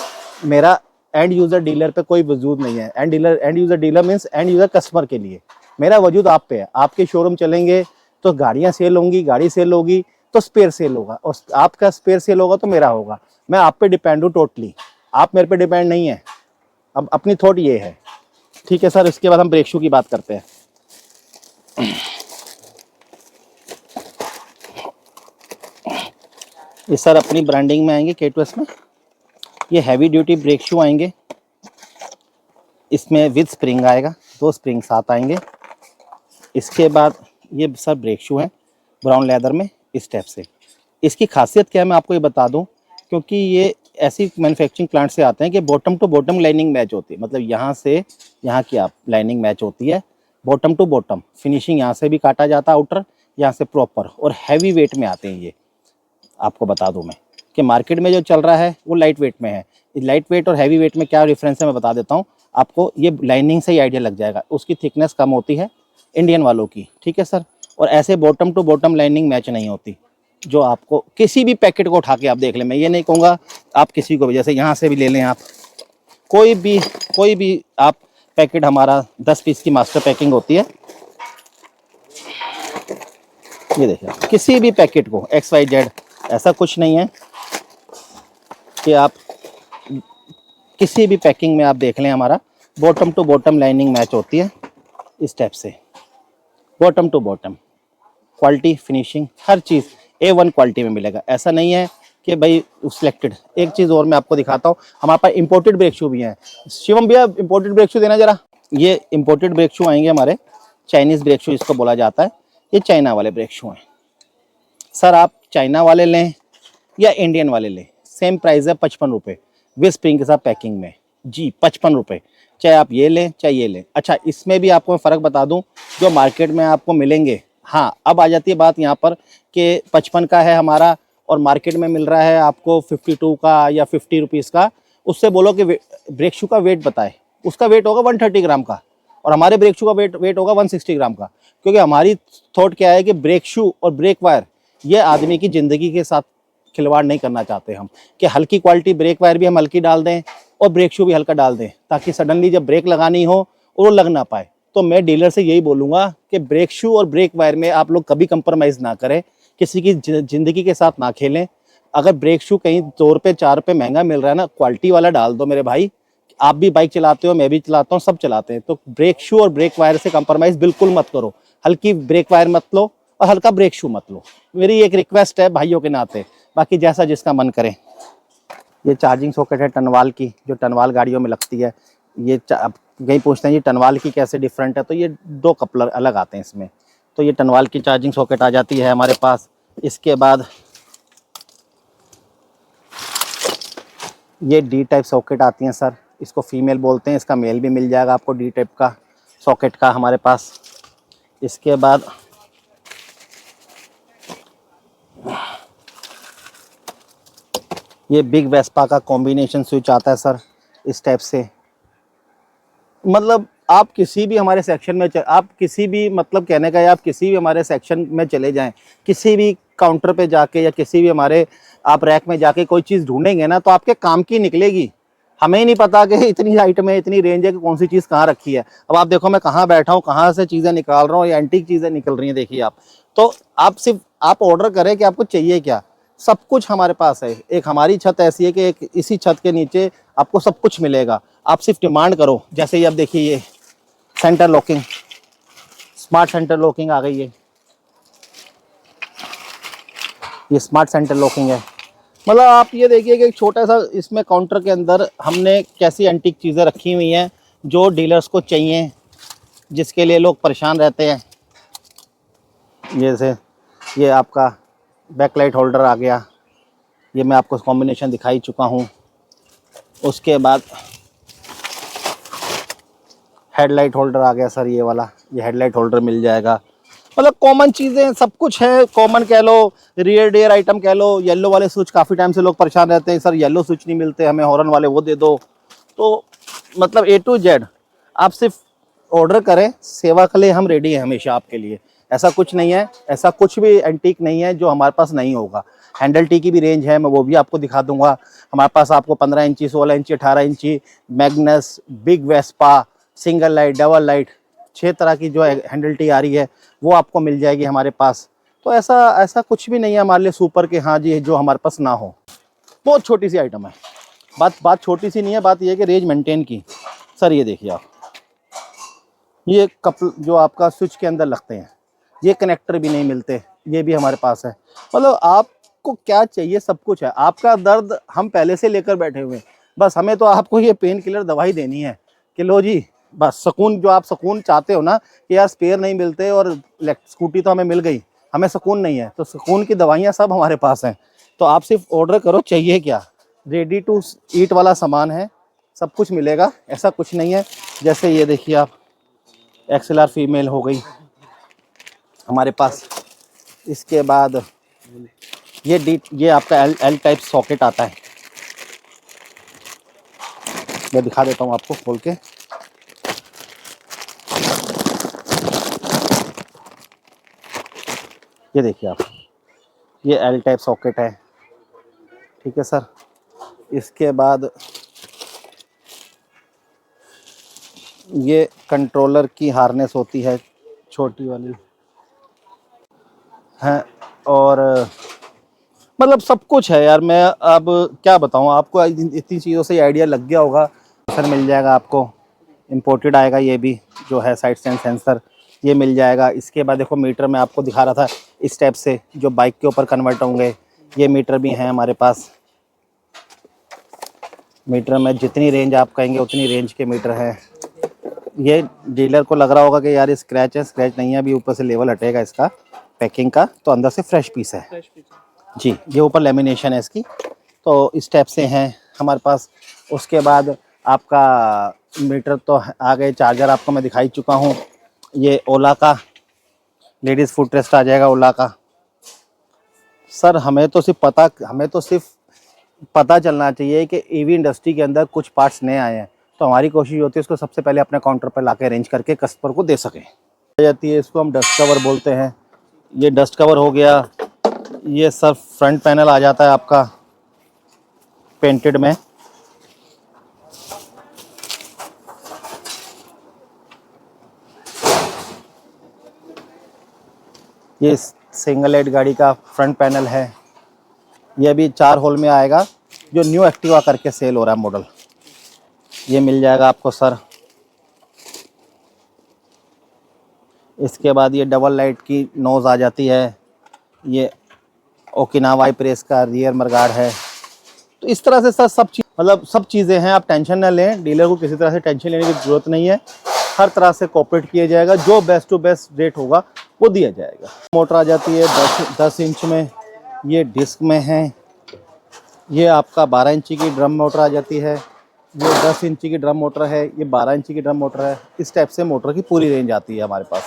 मेरा एंड यूज़र डीलर पे कोई वजूद नहीं है। End user dealer means end user customer के लिए मेरा वजूद आप पे है। आपके शोरूम चलेंगे तो गाड़ियाँ सेल होंगी, गाड़ी सेल होगी तो स्पेयर सेल होगा, और आपका स्पेयर सेल होगा तो मेरा होगा। मैं आप पे डिपेंड हूँ टोटली, आप मेरे पे डिपेंड नहीं है। अब अपनी थॉट ये है, ठीक है सर। इसके बाद हम ब्रेक शू की बात करते हैं। ये सर अपनी ब्रांडिंग में आएंगे K2S में। ये हैवी ड्यूटी ब्रेक शू आएंगे, इसमें विद स्प्रिंग आएगा, 2 स्प्रिंग साथ आएंगे। इसके बाद ये सर ब्रेक शू है ब्राउन लेदर में, इस टाइप से। इसकी खासियत क्या है मैं आपको ये बता दूं, क्योंकि ये ऐसी मैन्युफैक्चरिंग प्लांट से आते हैं कि bottom to bottom lining match होती है। मतलब यहाँ से यहाँ की आप लाइनिंग मैच होती है, बॉटम टू बॉटम फिनिशिंग यहाँ से भी काटा जाता है आउटर, यहाँ से प्रॉपर, और हैवी वेट में आते हैं ये। आपको बता दूं मैं कि मार्केट में जो चल रहा है वो लाइट वेट में है। लाइट वेट और हैवी वेट में क्या डिफरेंस है मैं बता देता हूँ आपको, ये लाइनिंग से ही आइडिया लग जाएगा। उसकी थिकनेस कम होती है इंडियन वालों की, ठीक है सर। और ऐसे bottom to bottom lining match नहीं होती, जो आपको किसी भी पैकेट को उठा के आप देख लें। मैं ये नहीं कहूँगा, आप किसी को भी, जैसे यहाँ से भी ले लें आप, कोई भी आप पैकेट, हमारा 10 पीस की मास्टर पैकिंग होती है। ये देखिए किसी भी पैकेट को XYZ, ऐसा कुछ नहीं है कि आप किसी भी पैकिंग में आप देख लें, हमारा bottom to bottom lining match होती है इस टाइप से, bottom to bottom. Quality, finishing, हर चीज़ A1 क्वालिटी में मिलेगा। ऐसा नहीं है कि भाई सिलेक्टेड। एक चीज़ और मैं आपको दिखाता हूँ, हमारे पास इंपोर्टेड ब्रेक शू भी हैं। शिवम भैया इंपोर्टेड ब्रेक शू देना ज़रा। ये इंपोर्टेड ब्रेक शू आएंगे हमारे, चाइनीज़ ब्रेक शू इसको बोला जाता है। ये चाइना वाले ब्रेक शू हैं सर। आप चाइना वाले लें या इंडियन वाले लें, सेम प्राइस है 55 रुपये विद स्प्रिंग के साथ पैकिंग में जी, 55 रुपये। चाहे आप ये लें चाहे ये लें। अच्छा, इसमें भी आपको मैं फ़र्क बता दूं, जो मार्केट में आपको मिलेंगे, हाँ अब आ जाती है बात यहाँ पर कि 55 का है हमारा और मार्केट में मिल रहा है आपको 52 का या 50 रुपीज़ का। उससे बोलो कि ब्रेक शू का वेट बताए, उसका वेट होगा 130 ग्राम का, और हमारे ब्रेक शू का वेट होगा 160 ग्राम का। क्योंकि हमारी थॉट क्या है कि ब्रेक शू और ब्रेक वायर, ये आदमी की ज़िंदगी के साथ खिलवाड़ नहीं करना चाहते हम, कि हल्की क्वालिटी ब्रेक वायर भी हम हल्की डाल दें और ब्रेक शू भी हल्का डाल दें, ताकि सडनली जब ब्रेक लगानी हो और वो लग ना पाए। तो मैं डीलर से यही बोलूँगा कि ब्रेक शू और ब्रेक वायर में आप लोग कभी कंप्रोमाइज़ ना करें, किसी की ज़िंदगी के साथ ना खेलें। अगर ब्रेक शू कहीं 2 रुपये 4 रुपये महंगा मिल रहा है ना, क्वालिटी वाला डाल दो मेरे भाई। आप भी बाइक चलाते हो, मैं भी चलाता हूँ, सब चलाते हैं। तो ब्रेक शू और ब्रेक वायर से कंप्रोमाइज़ बिल्कुल मत करो। हल्की ब्रेक वायर मत लो और हल्का ब्रेक शू मत लो, मेरी एक रिक्वेस्ट है भाइयों के नाते। बाकी जैसा जिसका मन करे। ये चार्जिंग सॉकेट है टनवाल की, जो टनवाल गाड़ियों में लगती है। ये कहीं पूछते हैं ये टनवाल की कैसे डिफरेंट है, तो ये 2 कपलर अलग आते हैं इसमें। तो ये टनवाल की चार्जिंग सॉकेट आ जाती है हमारे पास। इसके बाद ये डी टाइप सॉकेट आती हैं सर, इसको फीमेल बोलते हैं, इसका मेल भी मिल जाएगा आपको डी टाइप का सॉकेट का हमारे पास। इसके बाद ये बिग वेस्पा का कॉम्बिनेशन स्विच आता है सर, इस टाइप से। मतलब आप किसी भी हमारे सेक्शन में आप किसी भी, मतलब कहने का है, आप किसी भी हमारे सेक्शन में चले जाएं, किसी भी काउंटर पे जाके या किसी भी हमारे आप रैक में जाके कोई चीज़ ढूंढेंगे ना, तो आपके काम की निकलेगी। हमें ही नहीं पता कि इतनी आइटम है, इतनी रेंज है कि कौन सी चीज़ कहाँ रखी है। अब आप देखो मैं कहाँ बैठा हूँ, कहाँ से चीज़ें निकाल रहा हूँ, ये एंटीक चीज़ें निकल रही हैं, देखिए आप। तो आप सिर्फ आप ऑर्डर करें कि आपको चाहिए क्या, सब कुछ हमारे पास है। एक हमारी छत ऐसी है कि एक इसी छत के नीचे आपको सब कुछ मिलेगा, आप सिर्फ डिमांड करो। जैसे ये अब देखिए, ये centre locking, smart centre locking आ गई है, ये स्मार्ट सेंटर लॉकिंग है। मतलब आप ये देखिए कि एक छोटा सा इसमें काउंटर के अंदर हमने कैसी एंटीक चीज़ें रखी हुई हैं जो डीलर्स को चाहिए, जिसके लिए लोग परेशान रहते हैं। जैसे ये आपका बैकलाइट होल्डर आ गया, ये मैं आपको कॉम्बिनेशन दिखाई चुका हूँ। उसके बाद हेडलाइट होल्डर आ गया सर, ये वाला, ये हेडलाइट होल्डर मिल जाएगा। मतलब कॉमन चीज़ें सब कुछ है, कॉमन कह लो, रियर डेयर आइटम कह लो। येलो वाले स्विच काफ़ी टाइम से लोग परेशान रहते हैं, सर येलो स्विच नहीं मिलते हमें, हॉर्न वाले वो दे दो। तो मतलब A to Z आप सिर्फ ऑर्डर करें, सेवा के लिए हम रेडी हैं हमेशा आपके लिए। ऐसा कुछ नहीं है, ऐसा कुछ भी एंटीक नहीं है जो हमारे पास नहीं होगा। हैंडल टी की भी रेंज है, मैं वो भी आपको दिखा दूंगा। हमारे पास आपको 15 इंची, 16 इंची, 18 इंची, Magnus, big Vespa, single light, double light, 6 तरह की जो हैंडल टी आ रही है वो आपको मिल जाएगी हमारे पास। तो ऐसा कुछ भी नहीं है हमारे लिए सुपर के हाँ जी जो हमारे पास ना हो। बहुत छोटी सी आइटम है, बात छोटी सी नहीं है, बात ये है कि रेंज मेंटेन की। सर ये देखिए आप, ये कप जो आपका स्विच के अंदर लगते हैं, ये कनेक्टर भी नहीं मिलते, ये भी हमारे पास है। मतलब आपको क्या चाहिए सब कुछ है। आपका दर्द हम पहले से लेकर बैठे हुए हैं, बस हमें तो आपको ये पेन किलर दवाई देनी है कि लो जी बस सुकून, जो आप सुकून चाहते हो ना कि यार स्पेयर नहीं मिलते और स्कूटी तो हमें मिल गई, हमें सुकून नहीं है, तो सुकून की दवाइयाँ सब हमारे पास हैं। तो आप सिर्फ ऑर्डर करो, चाहिए क्या, रेडी टू ईट वाला सामान है, सब कुछ मिलेगा, ऐसा कुछ नहीं है। जैसे ये देखिए आप, XLR फीमेल हो गई हमारे पास। इसके बाद ये आपका L टाइप सॉकेट आता है, मैं दिखा देता हूँ आपको खोल के। ये देखिए आप, ये L टाइप सॉकेट है, ठीक है सर। इसके बाद ये कंट्रोलर की हार्नेस होती है, छोटी वाली है। और मतलब सब कुछ है यार, मैं अब क्या बताऊँ आपको, इतनी चीज़ों से आइडिया लग गया होगा। सर मिल जाएगा आपको, इंपोर्टेड आएगा ये भी, जो है साइड स्टैंड सेंसर, ये मिल जाएगा। इसके बाद देखो मीटर मैं आपको दिखा रहा था इस टाइप से, जो बाइक के ऊपर कन्वर्ट होंगे, ये मीटर भी हैं हमारे पास। मीटर में जितनी रेंज आप कहेंगे उतनी रेंज के मीटर हैं। ये डीलर को लग रहा होगा कि यार स्क्रैच है, स्क्रैच नहीं है, अभी ऊपर से लेवल हटेगा इसका पैकिंग का, तो अंदर से फ्रेश पीस है जी। ये ऊपर लेमिनेशन है इसकी, तो इस टाइप से हैं हमारे पास। उसके बाद आपका मीटर तो आ गए, चार्जर आपको मैं दिखाई चुका हूँ। ये ओला का लेडीज़ फुट रेस्ट आ जाएगा, ओला का। सर हमें तो सिर्फ पता चलना चाहिए कि ईवी इंडस्ट्री के अंदर कुछ पार्ट्स नए आए हैं, तो हमारी कोशिश होती है इसको सबसे पहले अपने काउंटर पर ला के अरेंज करके कस्टमर को दे सकें। जाती है, इसको हम डस्ट कवर बोलते हैं। ये डस्ट कवर हो गया। ये सर फ्रंट पैनल आ जाता है आपका पेंटेड में। ये सिंगल हेड गाड़ी का फ्रंट पैनल है, ये भी 4 होल में आएगा, जो न्यू एक्टिवा करके सेल हो रहा है मॉडल, ये मिल जाएगा आपको सर। इसके बाद ये डबल लाइट की नोज़ आ जाती है, ये ओकिनावा प्रेस का रियर मरगार्ड है। तो इस तरह से सर सब चीज़ें हैं, आप टेंशन ना लें, डीलर को किसी तरह से टेंशन लेने की ज़रूरत नहीं है। हर तरह से कोऑपरेट किया जाएगा, जो बेस्ट टू बेस्ट रेट होगा वो दिया जाएगा। मोटर आ जाती है 10 इंच में, ये डिस्क में है, ये आपका 12 इंची की ड्रम मोटर आ जाती है। ये 10 इंची की ड्रम मोटर है। ये 12 इंची की ड्रम मोटर है। इस टाइप से मोटर की पूरी रेंज आती है हमारे पास।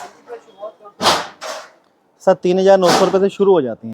सर 3,900 रुपये से शुरू हो जाती है।